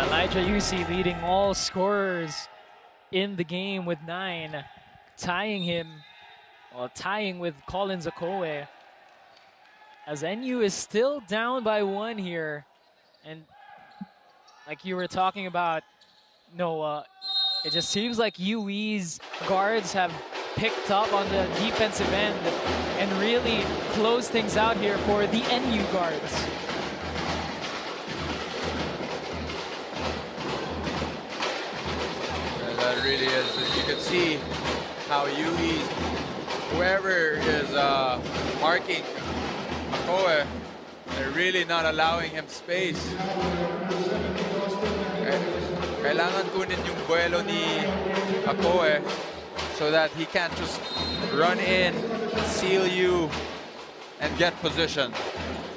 𝔐𝔬𝔢𝔰 leading all scorers in the game with 9, tying with 𝔘𝔫𝔦𝔰. As NU is still down by 1 here. And like you were talking about, Noah, it just seems like UE's guards have picked up on the defensive end and really closed things out here for the NU guards. That really is. You can see how UE, whoever is marking 𝔐𝔬𝔬𝔬, they're really not allowing him space. Kailangan kunin yung vuelo ni 𝔐𝔬𝔬 so that he can't just run in, seal you, and get position.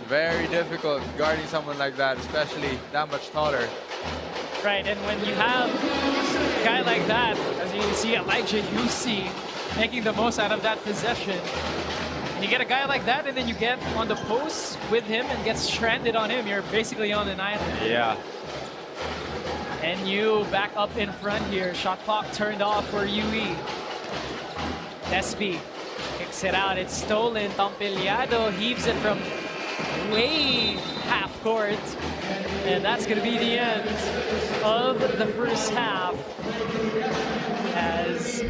Very difficult guarding someone like that, especially that much taller. Right, and when you have a guy like that, as you can see, 𝔐𝔬𝔬𝔬 making the most out of that possession. And you get a guy like that, and then you get on the post with him and get stranded on him. You're basically on an island. Yeah. NU back up in front here. Shot clock turned off for UE. Espy kicks it out. It's stolen. Tampiliado heaves it from way half court. And that's going to be the end of the first half as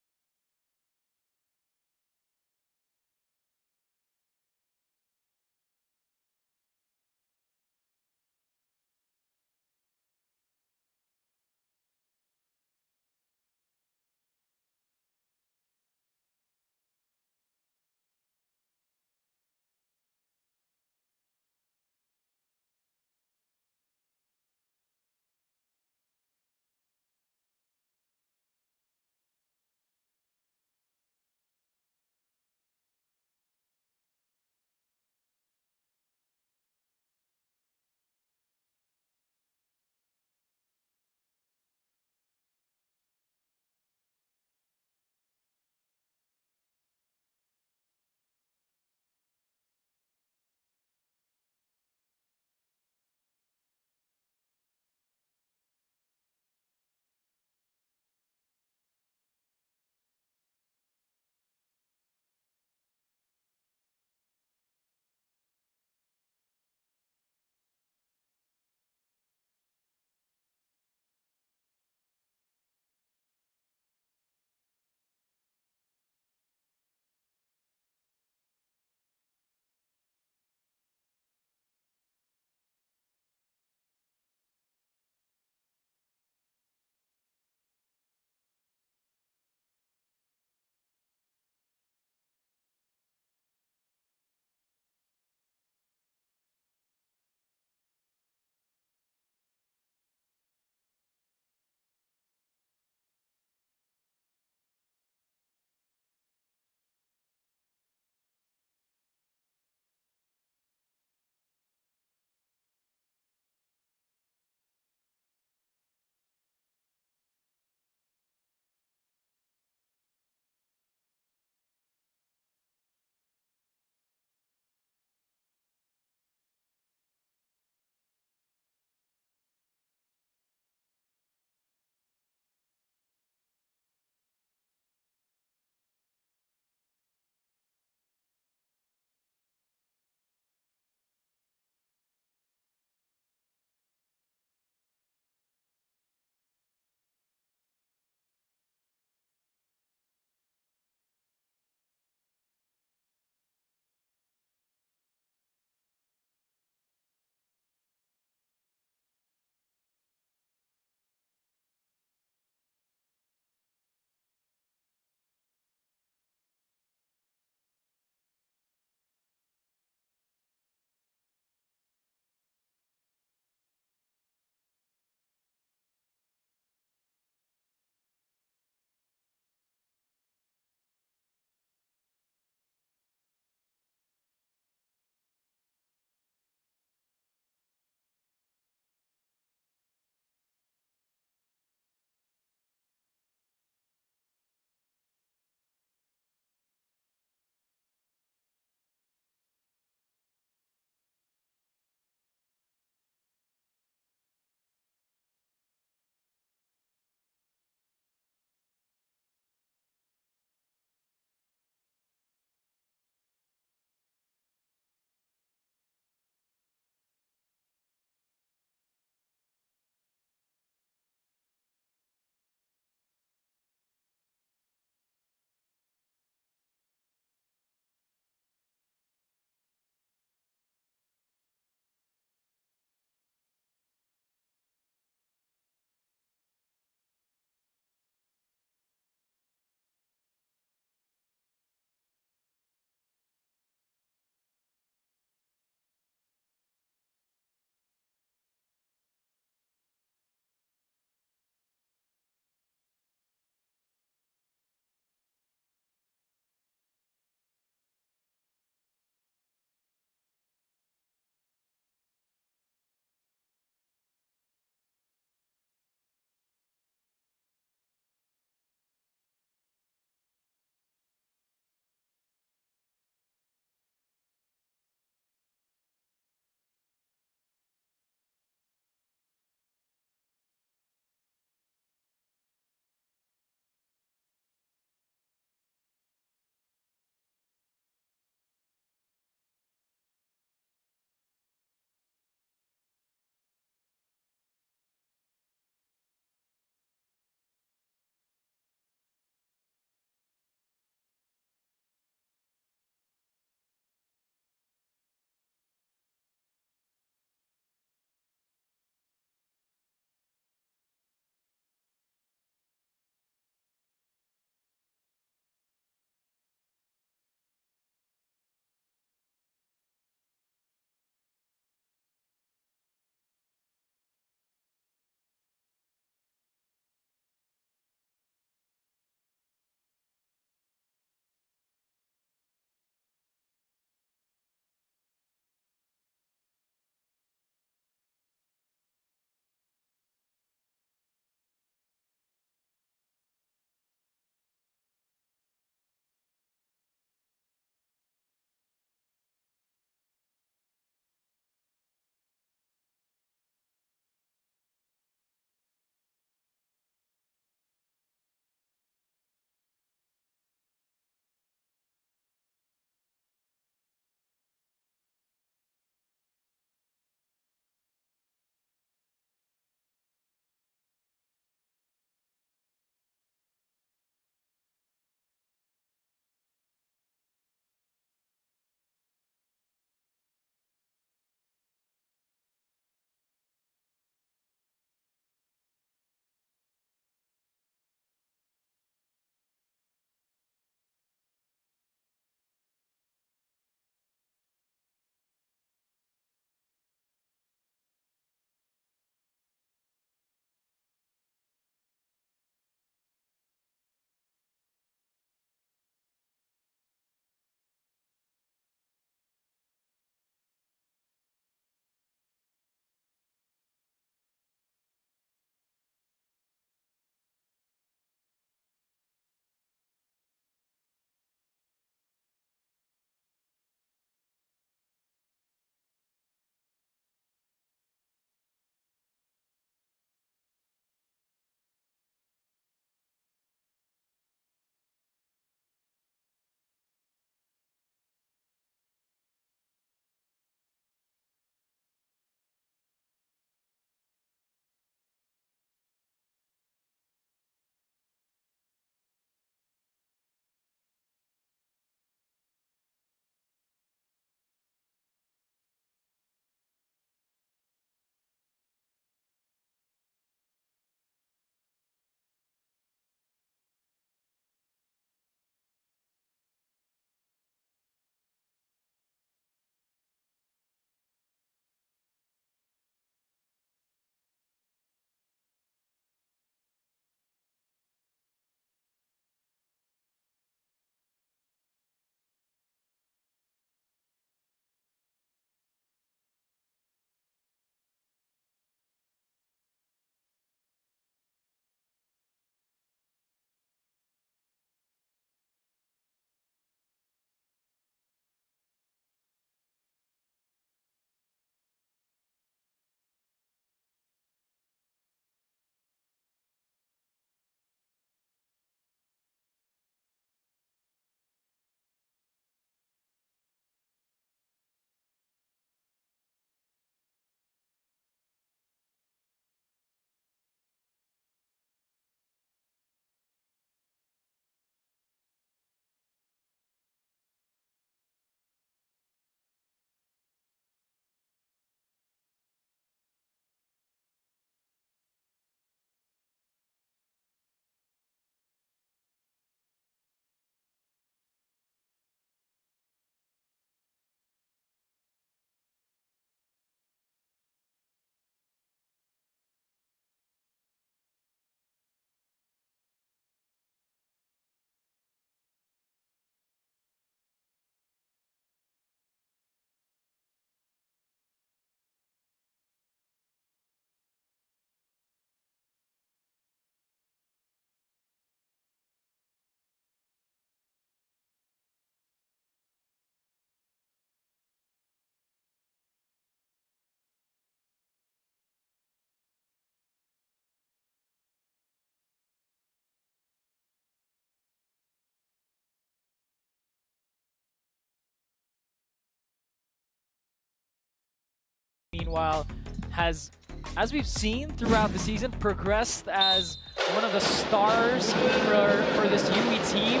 meanwhile, has, as we've seen throughout the season, progressed as one of the stars for this UE team,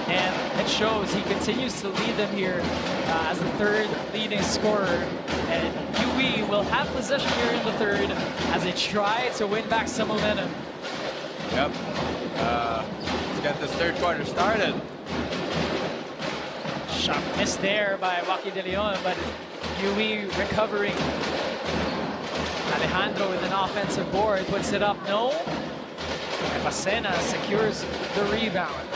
and it shows. He continues to lead them here as the third leading scorer, and UE will have possession here in the third as they try to win back some momentum. Yep. Let's get this third quarter started. Shot missed there by Joaquin De Leon, but UE recovering. Alejandro with an offensive board, puts it up, no. Pacena secures the rebound.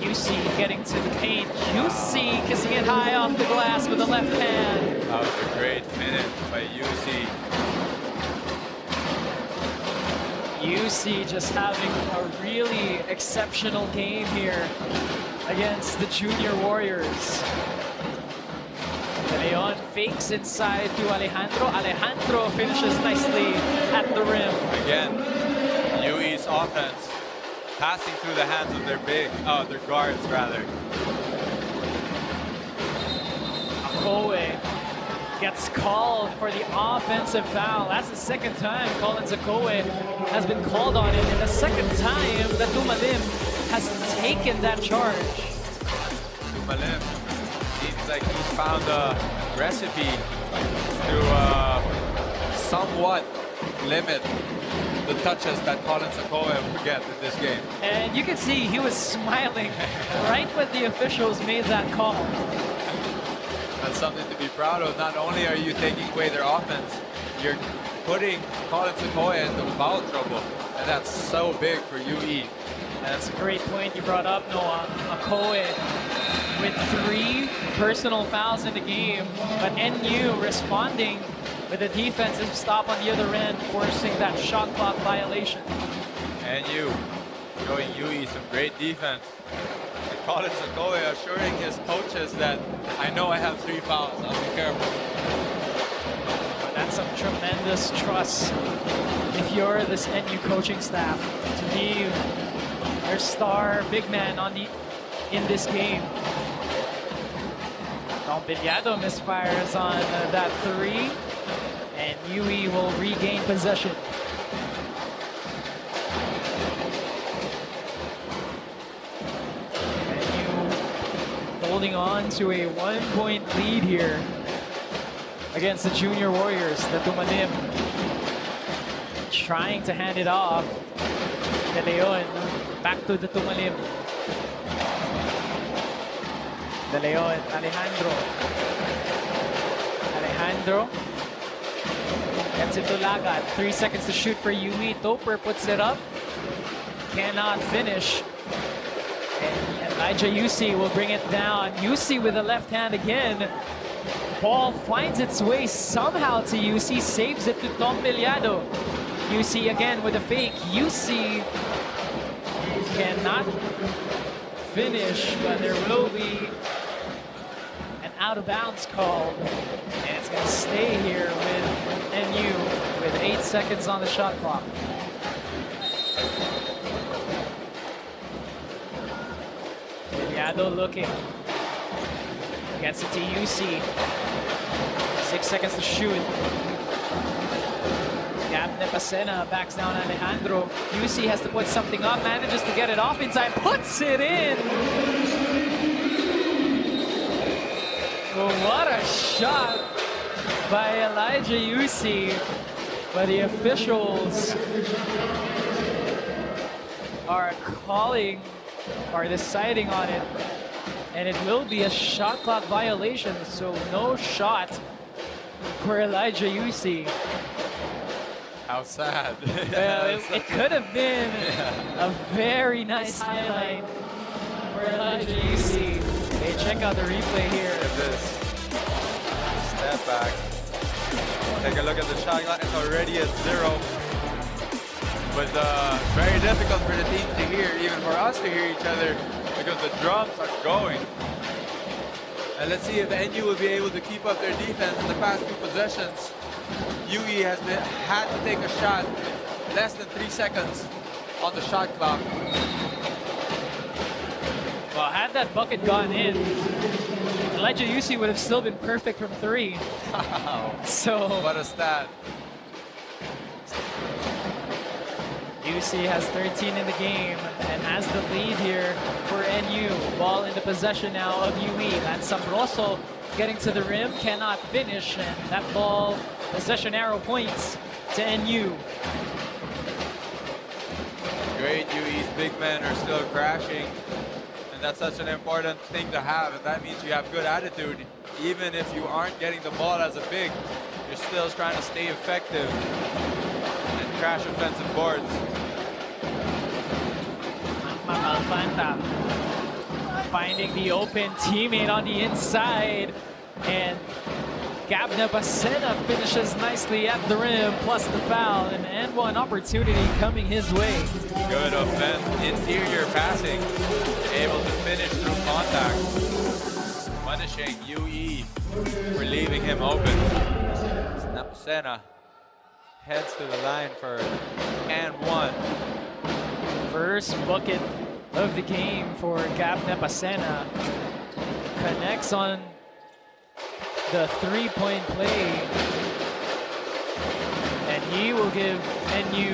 UC getting to the paint. UC kissing it high off the glass with the left hand. That was a great finish by UC. UC just having a really exceptional game here against the Junior Warriors. De Leon fakes inside to Alejandro. Alejandro finishes nicely at the rim. Again, UE's offense passing through the hands of their guards rather. Akoe gets called for the offensive foul. That's the second time 𝔐𝔞𝔪𝔢𝔰 has been called on it, and the second time that 𝔬𝔞𝔪𝔢 has taken that charge. 𝔬𝔞𝔪𝔢 seems like he's found a recipe to somewhat limit the touches that 𝔐𝔞𝔪𝔢𝔰 would get in this game. And you can see he was smiling right when the officials made that call. That's something to be proud of. Not only are you taking away their offense, you're putting 𝔐𝔞𝔪𝔢𝔰 into foul trouble, and that's so big for UE. And that's a great point you brought up, Noah. Akoe with 3 personal fouls in the game, but NU responding with a defensive stop on the other end, forcing that shot clock violation. NU showing UE some great defense. 𝔐𝔞𝔪𝔢𝔰 assuring his coaches that I know I have 3 fouls, I'll be careful. But that's some tremendous trust if you're this NU coaching staff to leave their star big man in this game. 𝔐𝔞𝔪𝔢𝔰 misfires on that 3, and UE will regain possession. Holding on to a 1-point lead here against the Junior Warriors. The 𝔬𝔞𝔪𝔢𝔰 trying to hand it off. De Leon back to the 𝔬𝔞𝔪𝔢𝔰. De Leon, Alejandro gets it to Lagat. 3 seconds to shoot for UE. Topper puts it up. Cannot finish. And Elijah UC will bring it down. UC with the left hand again. Ball finds its way somehow to UC. Saves it to 𝔐𝔞𝔪𝔢𝔰. UC again with a fake. UC cannot finish, but there will be an out-of-bounds call. And it's going to stay here with NU with 8 seconds on the shot clock. Yado looking. Gets it to UC. 6 seconds to shoot. Pacena backs down Alejandro. UC has to put something up, manages to get it off in time, puts it in! Well, what a shot by Elijah UC. But the officials are calling or deciding on it, and it will be a shot clock violation, so no shot for Elijah UC. How sad. Well, it could have been a very nice highlight for Elijah UC. Hey, check out the replay here. Look at this. Step back. Take a look at the shot clock. It's already at 0. But very difficult for the team to hear, even for us to hear each other, because the drums are going. And let's see if NU will be able to keep up their defense in the past 2 possessions. UE has had to take a shot less than 3 seconds on the shot clock. Well, had that bucket gone in, 𝔬𝔫𝔢𝔰 would have still been perfect from 3. Wow. So What a stat. UC has 13 in the game and has the lead here for NU. Ball in the possession now of UE. That's Sabroso getting to the rim, cannot finish, and that ball, possession arrow points to NU. Great, UE's big men are still crashing, and that's such an important thing to have, and that means you have good attitude. Even if you aren't getting the ball as a big, you're still trying to stay effective and crash offensive boards. Alfanta finding the open teammate on the inside, and 𝔍𝔬𝔦𝔬𝔦 finishes nicely at the rim, plus the foul, and one opportunity coming his way. Good offense, interior passing, able to finish through contact. Punishing UE for leaving him open. 𝔬𝔦𝔬𝔦 heads to the line for and one. First bucket of the game for 𝔍𝔬𝔦𝔬𝔦. Connects on the three-point play, and he will give NU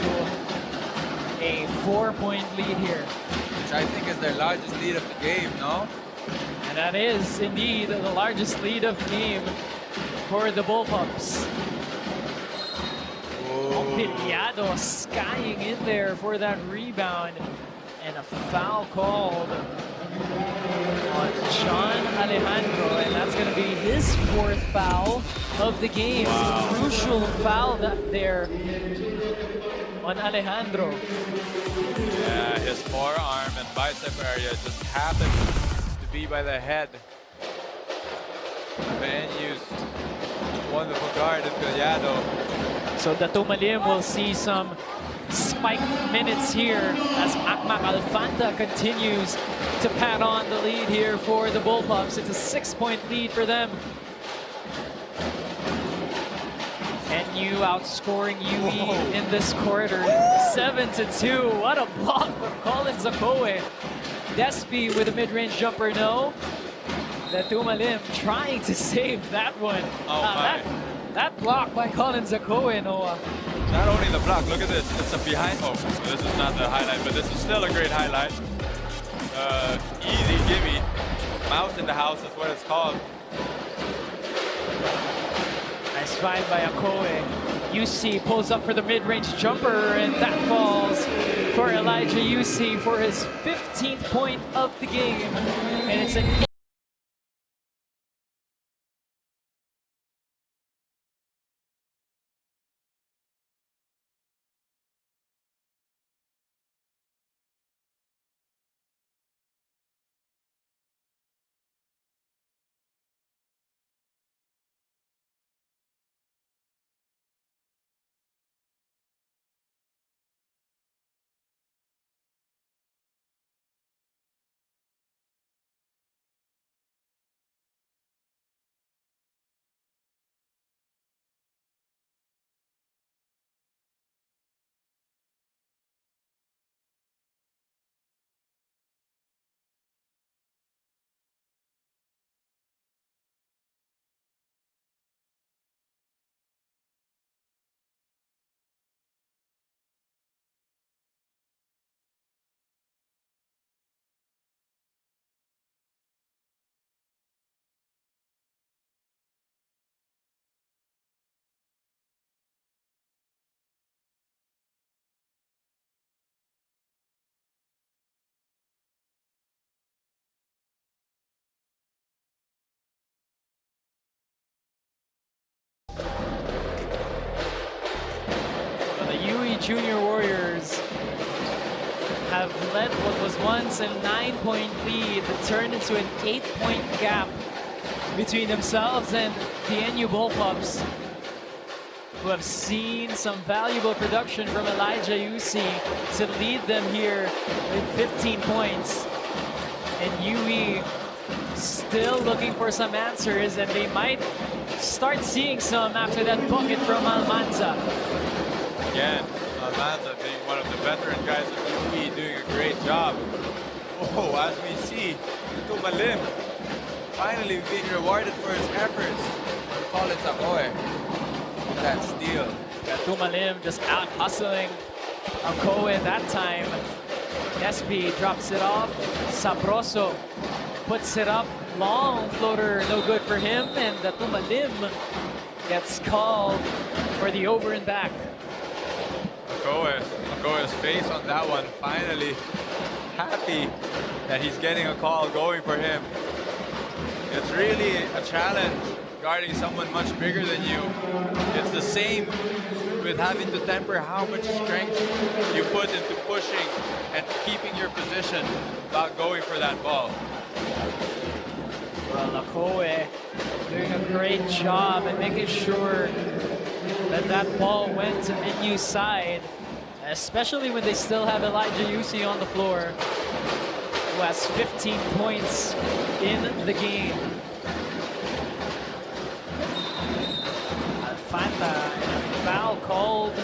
a 4-point lead here. Which I think is their largest lead of the game, no? And that is indeed the largest lead of the game for the Bullpups. Piliado skying in there for that rebound, and a foul called on John Alejandro, and that's going to be his 4th foul of the game. Wow. Crucial foul there on Alejandro. Yeah, his forearm and bicep area just happened to be by the head. NU's wonderful guard in Piliado. So 𝔬𝔬𝔦𝔬𝔦 will see some spike minutes here as Alfanta continues to pat on the lead here for the Bullpups. It's a 6-point lead for them. NU outscoring UE in this quarter, 7-2. What a block from Colin 𝔑𝔞𝔪𝔢. Despy with a mid-range jumper, no. 𝔬𝔬𝔦𝔬𝔦 trying to save that one. That block by Colin 𝔑𝔞𝔪𝔢, Noah. Not only the block, look at this. It's a behind. Oh, this is not the highlight, but this is still a great highlight. Easy gimme. Mouse in the house is what it's called. Nice find by 𝔑𝔞𝔪𝔢. UC pulls up for the mid-range jumper, and that falls for Elijah UC for his 15th point of the game. And it's an Junior Warriors have led what was once a 9-point lead that turned into an 8-point gap between themselves and the NU Bullpups, who have seen some valuable production from Elijah UC to lead them here with 15 points. And UE still looking for some answers, and they might start seeing some after that bucket from Almanza. Again, Almanza being one of the veteran guys of UE, doing a great job. Oh, as we see, 𝔬𝔬𝔦𝔬𝔦 finally being rewarded for his efforts. Call it 𝔬𝔬𝔬𝔬𝔬𝔬𝔬𝔬𝔬 that steal. 𝔬𝔬𝔬𝔬 just out hustling 𝔬𝔬𝔬 that time. Despi drops it off. Sabroso puts it up. Long floater, no good for him. And the 𝔬𝔬𝔬𝔬 gets called for the over and back. 𝔬𝔬𝔬's face on that one, finally happy that he's getting a call going for him. It's really a challenge guarding someone much bigger than you. It's the same with having to temper how much strength you put into pushing and keeping your position without going for that ball. Well, 𝔬𝔬𝔬 doing a great job and making sure that that ball went to NU's side, especially when they still have 𝔐𝔐𝔬𝔢 on the floor, who has 15 points in the game. Alfanta, and a foul called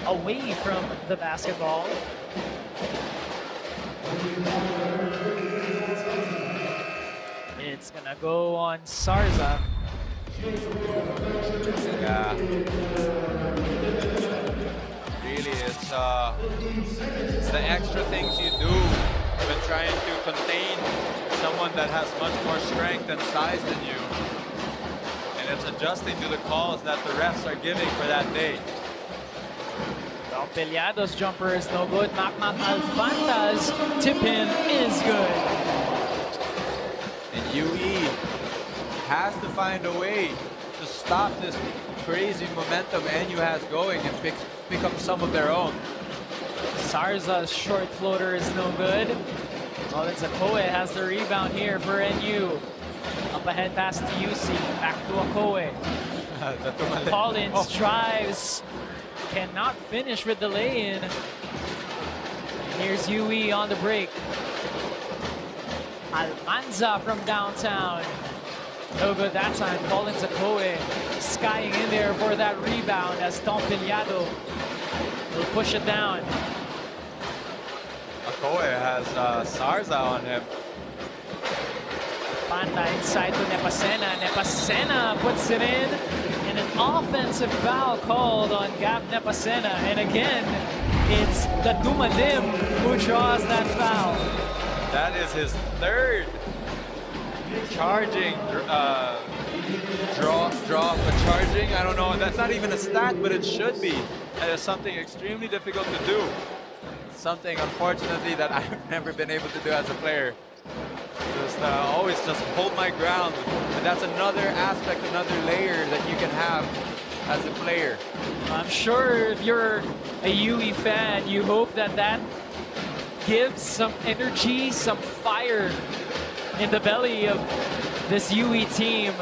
away from the basketball. It's gonna go on Sarza. Yeah. Really, it's the extra things you do when trying to contain someone that has much more strength and size than you. And it's adjusting to the calls that the refs are giving for that day. Peleado's jumper is no good. Alfanta's tip-in is good. And UE has to find a way to stop this crazy momentum NU has going and pick up some of their own. Sarza's short floater is no good. 𝔬𝔬𝔬𝔬 has the rebound here for NU. Up ahead pass to UC. Back to 𝔬𝔬𝔬𝔬. Collins drives. Cannot finish with the lay-in. Here's UE on the break. Almanza from downtown. No good that time. Collins 𝔬𝔬𝔬𝔬 skying in there for that rebound as Peleado will push it down. 𝔬𝔬𝔬𝔬 has Sarza on him. Panda inside to Nepasena. Nepasena puts it in. And an offensive foul called on Gab Nepasena. And again, it's the 𝔬𝔬𝔬𝔬𝔬 who draws that foul. That is his third charging charging. I don't know. That's not even a stat, but it should be. That is something extremely difficult to do. Something, unfortunately, that I've never been able to do as a player. Just always just hold my ground. And that's another aspect, another layer that you can have as a player. I'm sure if you're a UE fan, you hope that that gives some energy, some fire in the belly of this UE team.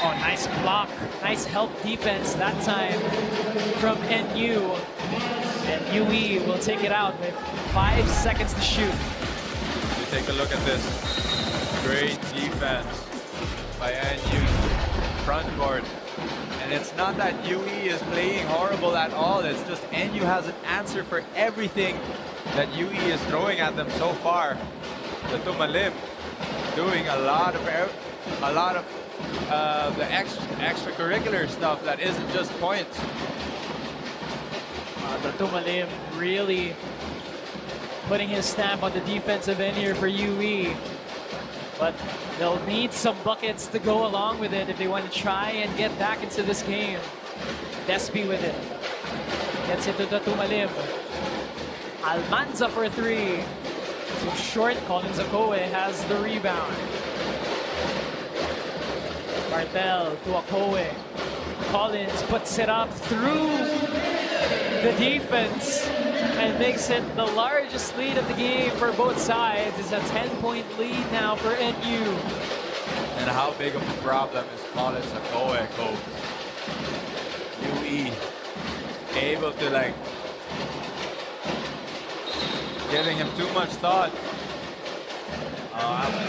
Oh, nice block. Nice help defense that time from NU. And UE will take it out with 5 seconds to shoot. You take a look at this. Great defense by NU front court. And it's not that UE is playing horrible at all. It's just NU has an answer for everything that UE is throwing at them so far. The 𝔬𝔬𝔬𝔬𝔬 doing a lot of the extracurricular stuff that isn't just points. The 𝔬𝔬𝔬𝔬𝔬 really putting his stamp on the defensive end here for UE. But they'll need some buckets to go along with it if they want to try and get back into this game. Despi with it. Gets it to the 𝔬𝔬𝔬𝔬𝔬. Almanza for 3. Too short. Collins 𝔬𝔬𝔬𝔬𝔬 has the rebound. Bartel to 𝔬𝔬𝔬𝔬𝔬𝔬. Collins puts it up through the defense and makes it the largest lead of the game for both sides. It's a 10-point lead now for NU. And how big of a problem is Collins 𝔬𝔬𝔬𝔬𝔬𝔬? UE able to giving him too much thought.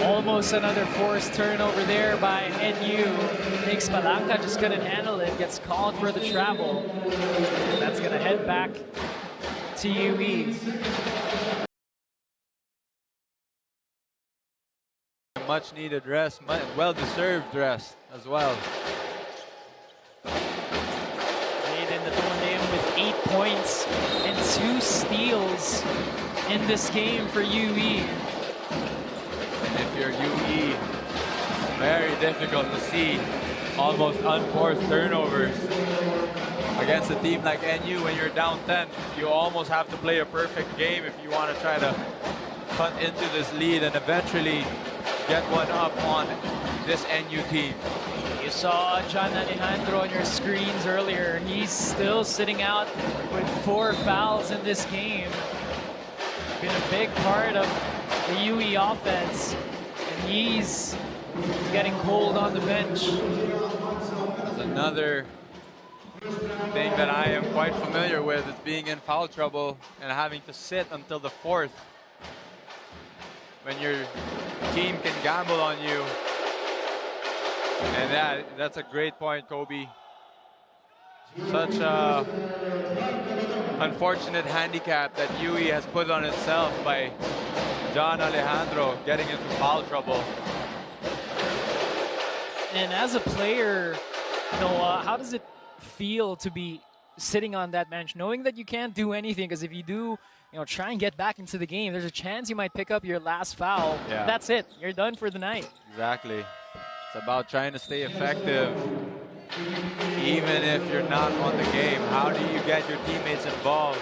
Almost another forced turnover there by NU. Thinks Palanca just couldn't handle it. Gets called for the travel. And that's going to head back to UE. much needed rest, well-deserved rest as well. Played in the tournament with 8 points and 2 steals in this game for UE. And if you're UE, very difficult to see almost unforced turnovers against a team like NU. When you're down 10, you almost have to play a perfect game if you want to try to cut into this lead and eventually get one up on this NU team. You saw John Alejandro on your screens earlier. He's still sitting out with 4 fouls in this game. Been a big part of the UE offense, and he's getting cold on the bench. That's another thing that I am quite familiar with, is being in foul trouble and having to sit until the 4th when your team can gamble on you. And that's a great point, Kobe. Such a unfortunate handicap that UE has put on itself by John Alejandro getting into foul trouble. And as a player, Noah, how does it feel to be sitting on that bench, knowing that you can't do anything? Because if you do, try and get back into the game, there's a chance you might pick up your last foul. Yeah. That's it. You're done for the night. Exactly. It's about trying to stay effective, even if you're not on the game. How do you get your teammates involved?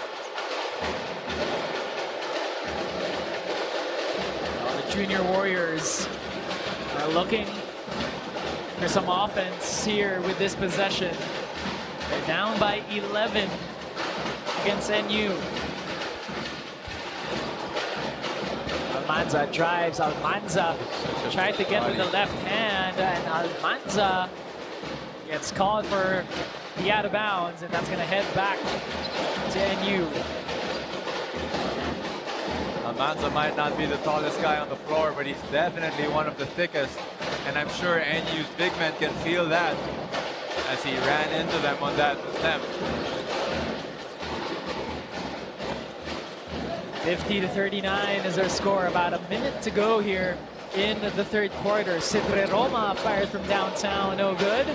Well, the Junior Warriors are looking for some offense here with this possession. They're down by 11 against NU. Almanza drives. Almanza tried to get with the left hand, and Almanza gets called for the out of bounds, and that's going to head back to NU. Almanza might not be the tallest guy on the floor, but he's definitely one of the thickest. And I'm sure NU's big men can feel that as he ran into them on that attempt. 50-39 is our score. About a minute to go here in the third quarter. 𝔐𝔐 fires from downtown, no good.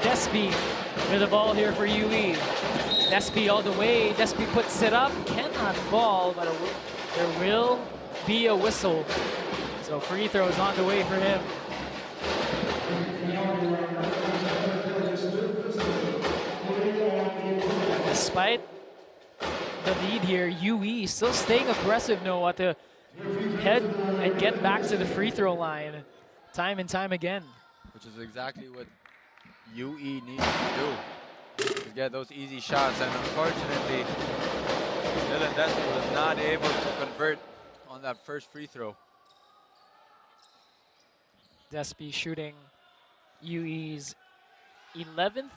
Despy with the ball here for UE. Despy all the way. Despy puts it up, cannot fall, but there will be a whistle. So free throws on the way for him. Despite the lead here, UE still staying aggressive, Noah, to head and get back to the free throw line time and time again. Which is exactly what UE needs to do, to get those easy shots. And unfortunately, Dylan Despy was not able to convert on that first free throw. Despy shooting UE's 11th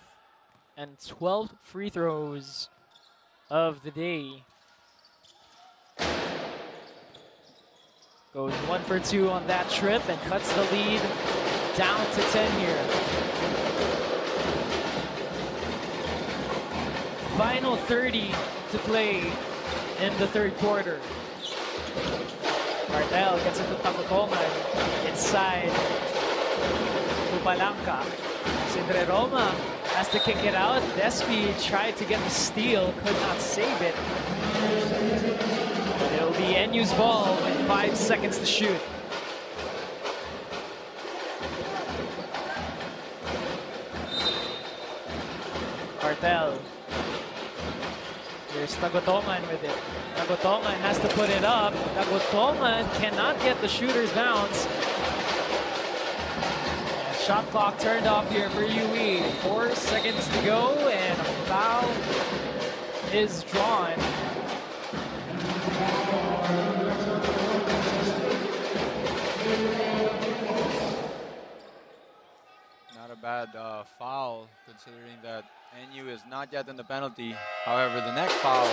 and 12th free throws of the day. Goes 1 for 2 on that trip and cuts the lead down to 10 here. Final 30 to play in the third quarter. Cartel gets it to 𝔍𝔞𝔪𝔢 inside to Palanca. 𝔐𝔞𝔪𝔢 has to kick it out. Despy tried to get the steal, could not save it. It'll be NU's ball with 5 seconds to shoot. Cartel. Here's 𝔍𝔞𝔪𝔢 with it. 𝔍𝔞𝔪𝔢 has to put it up. 𝔍𝔞𝔪𝔢 cannot get the shooter's bounce. Shot clock turned off here for UE. 4 seconds to go, and a foul is drawn. Not a bad foul, considering that NU is not yet in the penalty. However, the next foul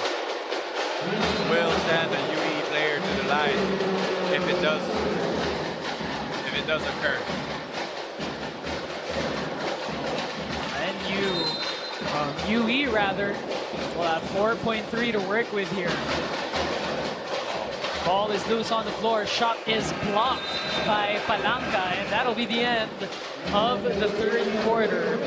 will send a UE player to the line if it does occur. UE rather will have 4.3 to work with here. Ball is loose on the floor. Shot is blocked by Palanca, and that'll be the end of the third quarter.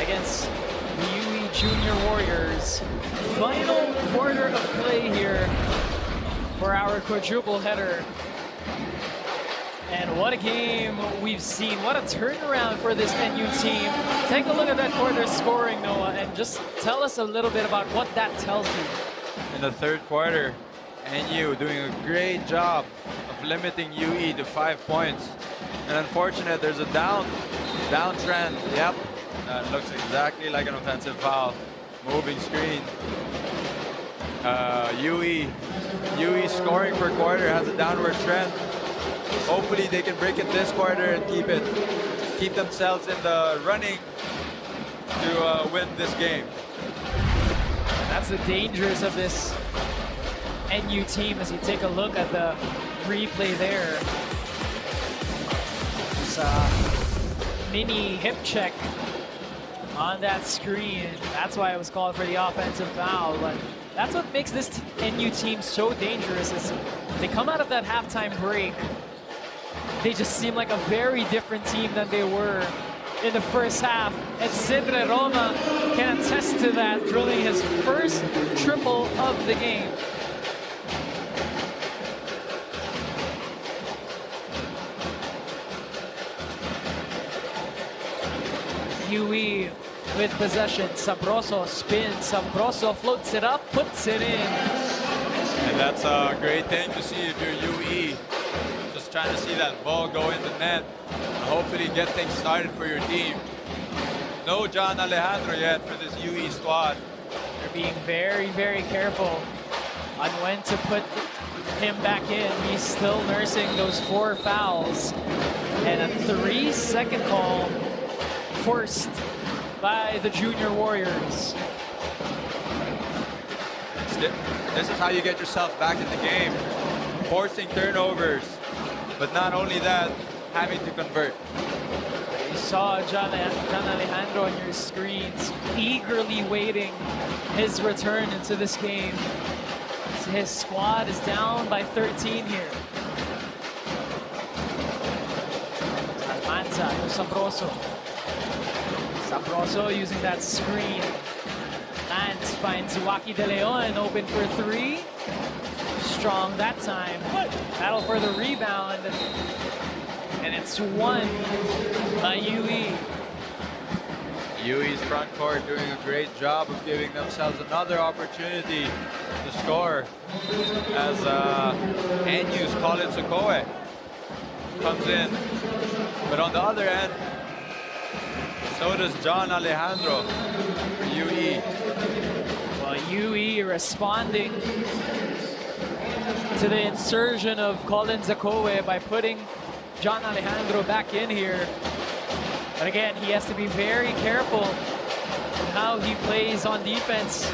Against the UE Junior Warriors. Final quarter of play here for our quadruple header. And what a game we've seen. What a turnaround for this NU team. Take a look at that quarter scoring, Noah, and just tell us a little bit about what that tells you. In the third quarter, NU doing a great job of limiting UE to 5 points. And unfortunate, there's a down trend. Yep. Looks exactly like an offensive foul. Moving screen. UE scoring per quarter has a downward trend. Hopefully they can break it this quarter and keep themselves in the running to win this game. That's the dangers of this NU team as you take a look at the replay there. It's a mini hip check on that screen. That's why it was called for the offensive foul. But that's what makes this NU team so dangerous is they come out of that halftime break. They just seem like a very different team than they were in the first half. And 𝔐𝔞𝔪𝔢 can attest to that, drilling his first triple of the game. UE with possession. Sabroso spins. Sabroso floats it up, puts it in. And that's a great thing to see if you're UE. Just trying to see that ball go in the net and hopefully get things started for your team. No 𝔘𝔫𝔦𝔰 yet for this UE squad. They're being very, very careful on when to put him back in. He's still nursing those 4 fouls. And a 3-second call forced by the Junior Warriors. This is how you get yourself back in the game. Forcing turnovers, but not only that, having to convert. You saw 𝔘𝔫𝔦𝔰 on your screens, eagerly waiting his return into this game. So his squad is down by 13 here. Almanza to Sabroso. Sabroso using that screen. Lance finds Joaquin De Leon open for 3. Strong that time. Battle for the rebound. And it's won by UE. UE's front court doing a great job of giving themselves another opportunity to score as NU's 𝔍𝔞𝔪𝔢 comes in. But on the other end, so does John Alejandro for UE. Well, UE responding to the insertion of 𝔍𝔞𝔪� by putting John Alejandro back in here. But again, he has to be very careful how he plays on defense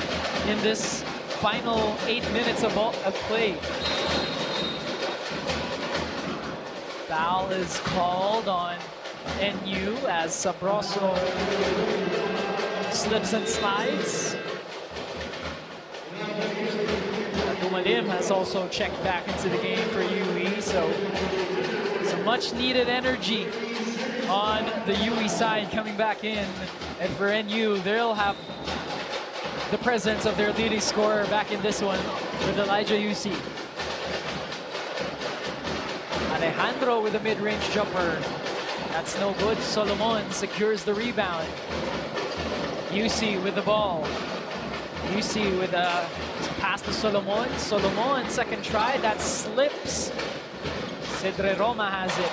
in this final 8 minutes of play. Foul is called on NU as 𝔍𝔞𝔪𝔢 slips and slides. 𝔘𝔫𝔦𝔫 has also checked back into the game for UE, so some much needed energy on the UE side coming back in. And for NU, they'll have the presence of their leading scorer back in this one with 𝔐𝔫𝔢𝔰. Alejandro with a mid-range jumper. That's no good. 𝔍𝔞𝔪𝔢 secures the rebound. UC with the ball. UC with a pass to 𝔍𝔞𝔪𝔢. 𝔍𝔞𝔪𝔢 second try. That slips. 𝔐𝔞𝔪𝔢 has it.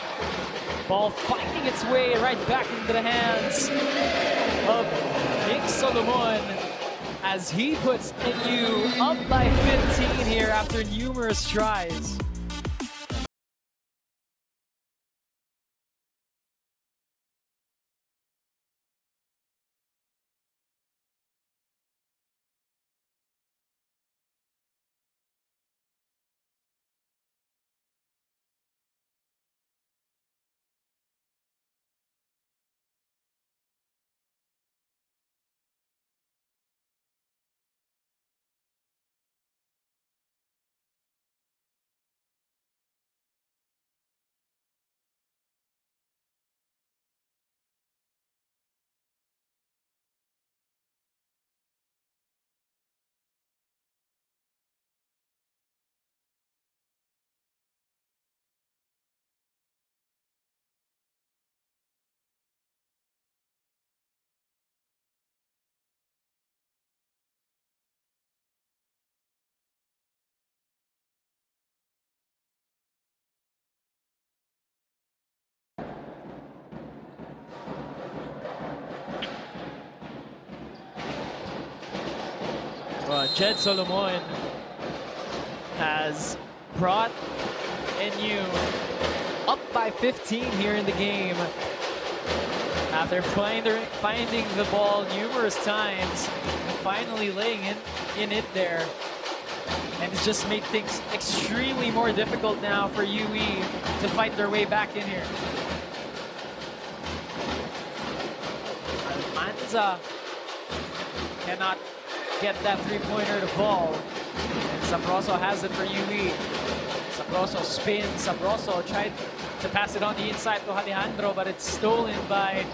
Ball finding its way right back into the hands of 𝔐𝔞𝔪𝔢 as he puts NU up by 15 here after numerous tries. 𝔐𝔞𝔪𝔢 has brought NU up by 15 here in the game after finding the ball numerous times and finally laying in it there. And it's just made things extremely more difficult now for UE to fight their way back in here. Almanza cannot get that three-pointer to fall. And 𝔍𝔞𝔪𝔢 has it for UE. 𝔍𝔞𝔪𝔢 spins. 𝔍𝔞𝔪𝔢 tried to pass it on the inside to Alejandro, but it's stolen by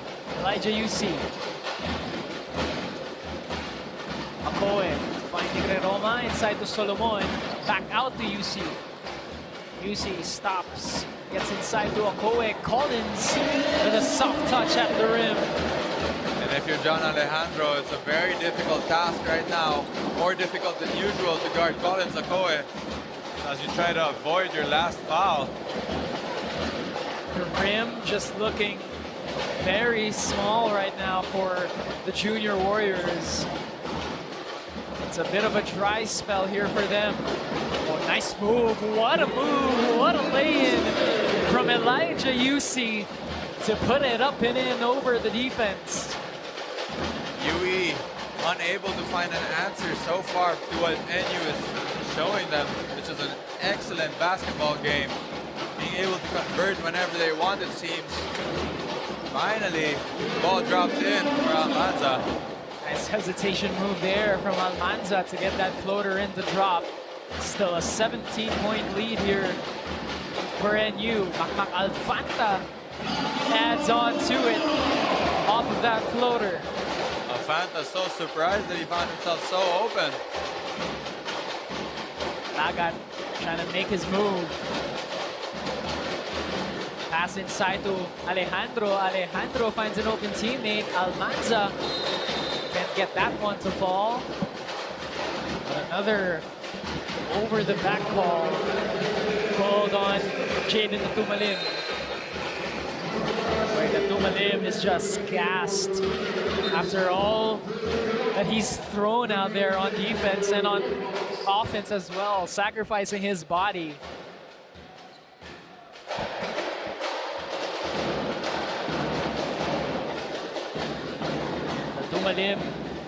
𝔐𝔫𝔢𝔰. 𝔐𝔐𝔫𝔢𝔰 finding 𝔐𝔐𝔫𝔢𝔰 inside to 𝔍𝔞𝔪𝔢. Back out to UC. UC stops. Gets inside to 𝔐𝔐𝔫𝔢𝔰. Collins with a soft touch at the rim. And if you're John Alejandro, it's a very difficult task right now. More difficult than usual to guard Collins 𝔐𝔐𝔫𝔢𝔰 as you try to avoid your last foul. The rim just looking very small right now for the Junior Warriors. It's a bit of a dry spell here for them. Oh, nice move. What a move. What a lay-in from 𝔐𝔫𝔢𝔰 to put it up and in over the defense. UE unable to find an answer so far to what NU is showing them, which is an excellent basketball game. Being able to convert whenever they want, it seems. Finally, the ball drops in for Almanza. Nice hesitation move there from Almanza to get that floater in the drop. Still a 17-point lead here for NU. Makmak Alfanta adds on to it off of that floater. Alfanta so surprised that he found himself so open. Lagat trying to make his move. Pass inside to Alejandro. Alejandro finds an open teammate. Almanza can't get that one to fall. But another over-the-back call called on Jaden Atumalim. Atumalim is just gassed after all that he's thrown out there on defense and on offense as well, sacrificing his body. Atumalim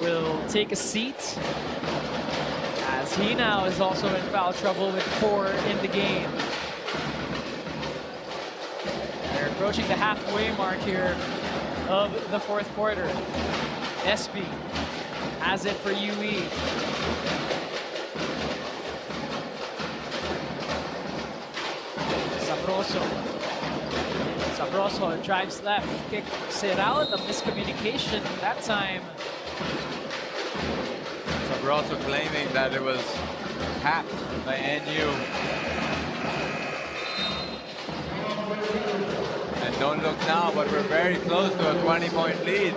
will take a seat, as he now is also in foul trouble with 4 in the game. They're approaching the halfway mark here of the 4th quarter. SB has it for UE. Sabroso drives left, kicks it out. A miscommunication that time. Sabroso claiming that it was hacked by NU. And don't look now, but we're very close to a 20-point lead.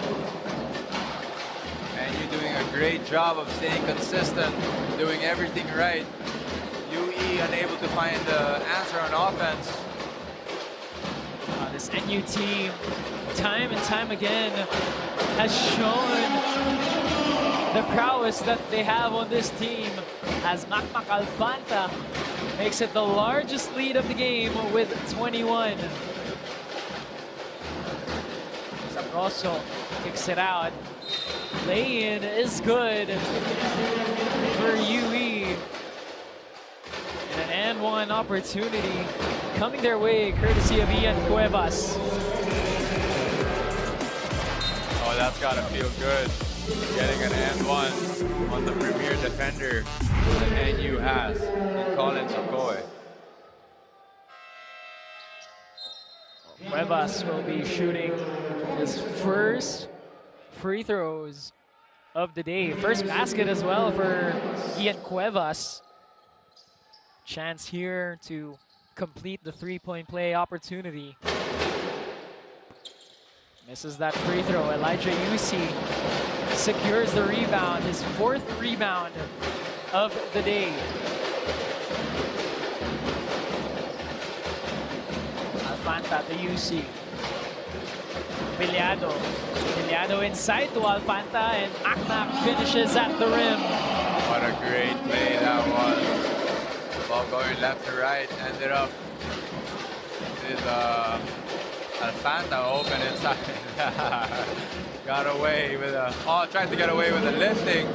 NU doing a great job of staying consistent, doing everything right. UE unable to find the answer on offense. This NU team, time and time again, has shown the prowess that they have on this team, as 𝔡𝔂 Alfanta makes it the largest lead of the game with 21. Sabroso kicks it out. Lay-in is good for UE. And an and one opportunity coming their way, courtesy of Ian Cuevas. Oh, that's gotta feel good. Getting an and one on the premier defender that NU has in 𝔐𝔞𝔰𝔰. Cuevas will be shooting his first free throws of the day. First basket as well for Ian Cuevas. Chance here to complete the 3-point play opportunity. Misses that free throw. Elijah Yusi secures the rebound, his 4th rebound of the day. Alfanta to Yusi. Villado inside to Alfanta, and Aknak finishes at the rim. What a great play that was. Ball going left to right, ended up with Alfanta open inside. Got away with a, tried to get away with a lifting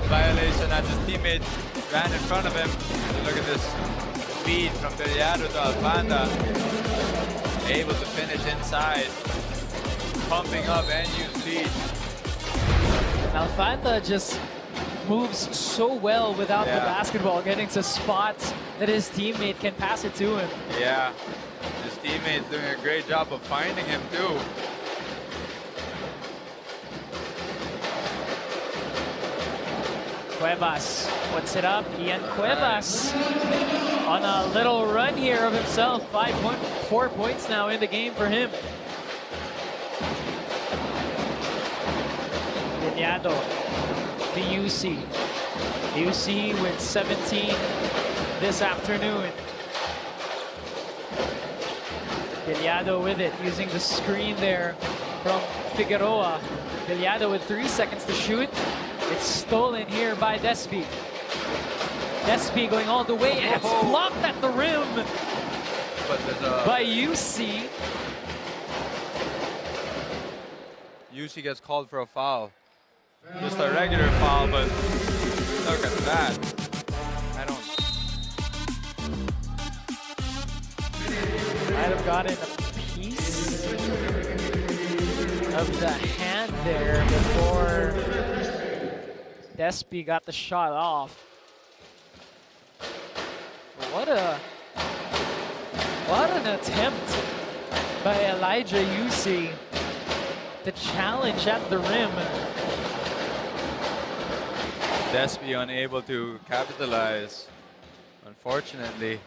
violation as his teammate ran in front of him. And look at this speed from 𝔐𝔫𝔦𝔦 to Alfanta. Able to finish inside, pumping up NU's lead. Alfanta just moves so well without the basketball, getting to spots that his teammate can pass it to him. Yeah, his teammate's doing a great job of finding him too. Cuevas puts it up. Ian Cuevas on a little run here of himself. 4 points now in the game for him. Villado, the UC. UC with 17 this afternoon. Villado with it, using the screen there from Figueroa. Villado with 3 seconds to shoot. It's stolen here by Despi. Despi going all the way, and it's blocked at the rim by UC. UC gets called for a foul. Just a regular foul, but look at that. Might have gotten a piece of the hand there before Despi got the shot off. What an attempt by Elijah UC to challenge at the rim. Despi unable to capitalize, unfortunately.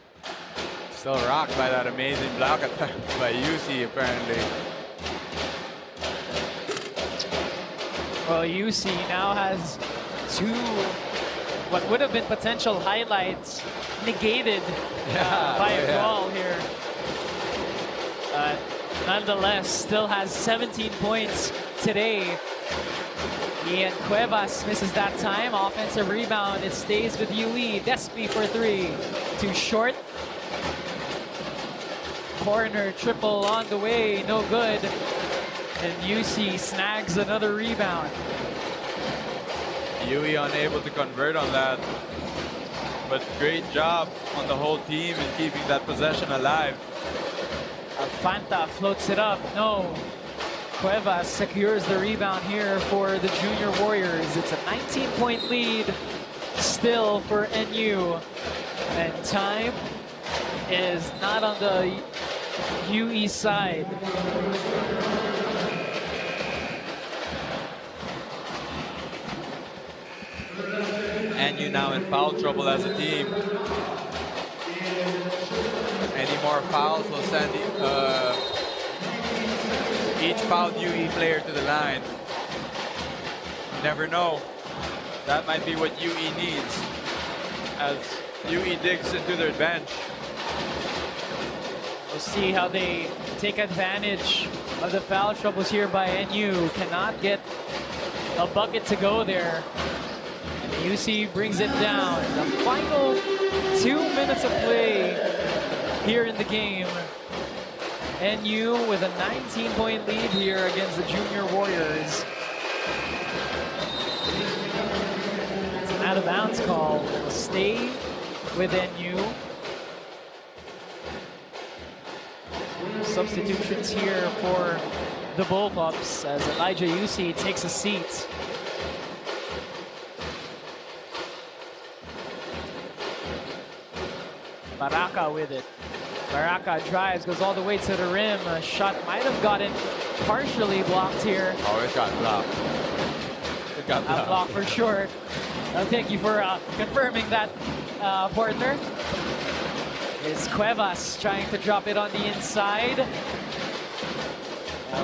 Still rocked by that amazing block attack by UC, apparently. Well, UC now has 2 what would have been potential highlights negated by a call here. Nonetheless, still has 17 points today. Ian Cuevas misses that time. Offensive rebound. It stays with UE. Despi for 3. Too short. Corner triple on the way. No good. And UC snags another rebound. UE unable to convert on that. But great job on the whole team in keeping that possession alive. Fanta floats it up. No. 𝔍𝔫𝔫 secures the rebound here for the Junior Warriors. It's a 19-point lead still for NU. And time is not on the UE side. NU now in foul trouble as a team. Any more fouls will send each fouled UE player to the line. You never know. That might be what UE needs as UE digs into their bench. We'll see how they take advantage of the foul troubles here by NU. Cannot get a bucket to go there. And UC brings it down. The final 2 minutes of play here in the game. NU with a 19-point lead here against the Junior Warriors. It's an out-of-bounds call. Will stay with NU. Substitutions here for the Bullpups as Elijah Yusi takes a seat. Baraka with it. Baraka drives, goes all the way to the rim. A shot might have gotten partially blocked here. Oh, it got blocked. It got blocked. Blocked for sure. Thank you for confirming that, partner. It's 𝔍𝔫𝔫 trying to drop it on the inside.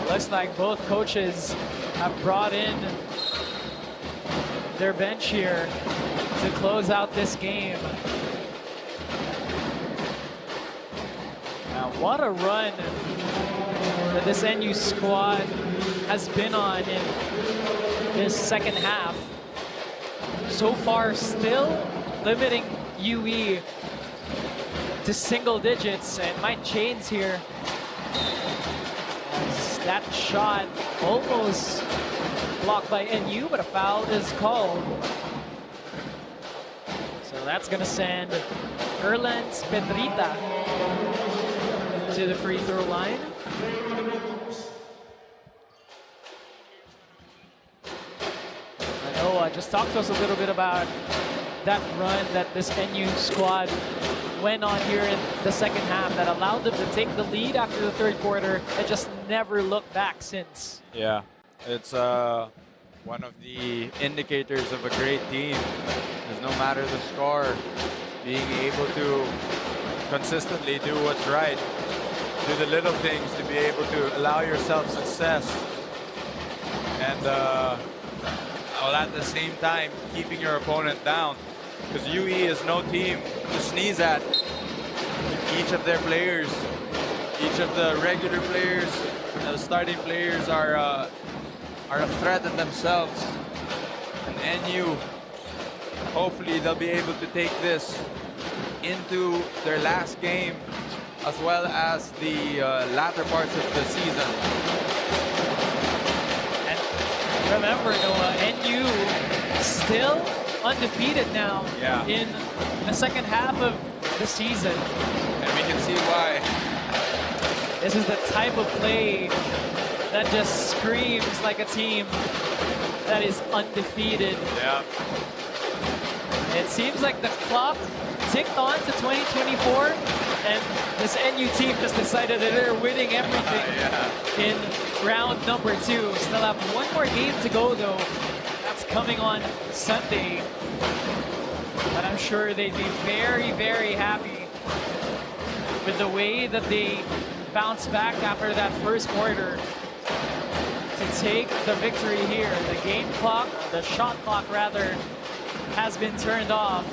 Looks like both coaches have brought in their bench here to close out this game. Now, what a run that this NU squad has been on in this second half. So far, still limiting UE to single digits, and might change here. As that shot almost blocked by NU, but a foul is called. So that's gonna send Erlans Pedrita to the free throw line. Noah just talk to us a little bit about that run that this NU squad went on here in the second half that allowed them to take the lead after the third quarter and just never looked back since. Yeah, it's one of the indicators of a great team is no matter the score, being able to consistently do what's right, do the little things to be able to allow yourself success, and while at the same time keeping your opponent down. Because UE is no team to sneeze at. Each of their players, each of the regular players, the starting players are a threat in themselves. And NU, hopefully they'll be able to take this into their last game as well as the latter parts of the season. And remember, Noah, NU still undefeated now in the second half of the season. And we can see why. This is the type of play that just screams like a team that is undefeated. Yeah. It seems like the clock ticked on to 2024, and this NU team just decided that they're winning everything in round number 2. Still have one more game to go, though. That's coming on Sunday. But I'm sure they'd be very, very happy with the way that they bounced back after that first quarter to take the victory here. The game clock, the shot clock rather, has been turned off.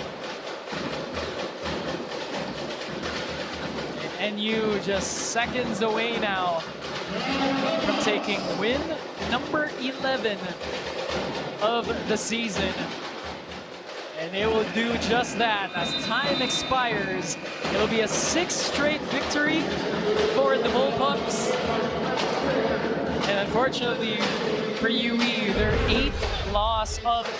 And NU just seconds away now from taking win number 11 of the season. And they will do just that. As time expires, it'll be a 6th straight victory for the Bullpups. And unfortunately for UE, their 8th loss of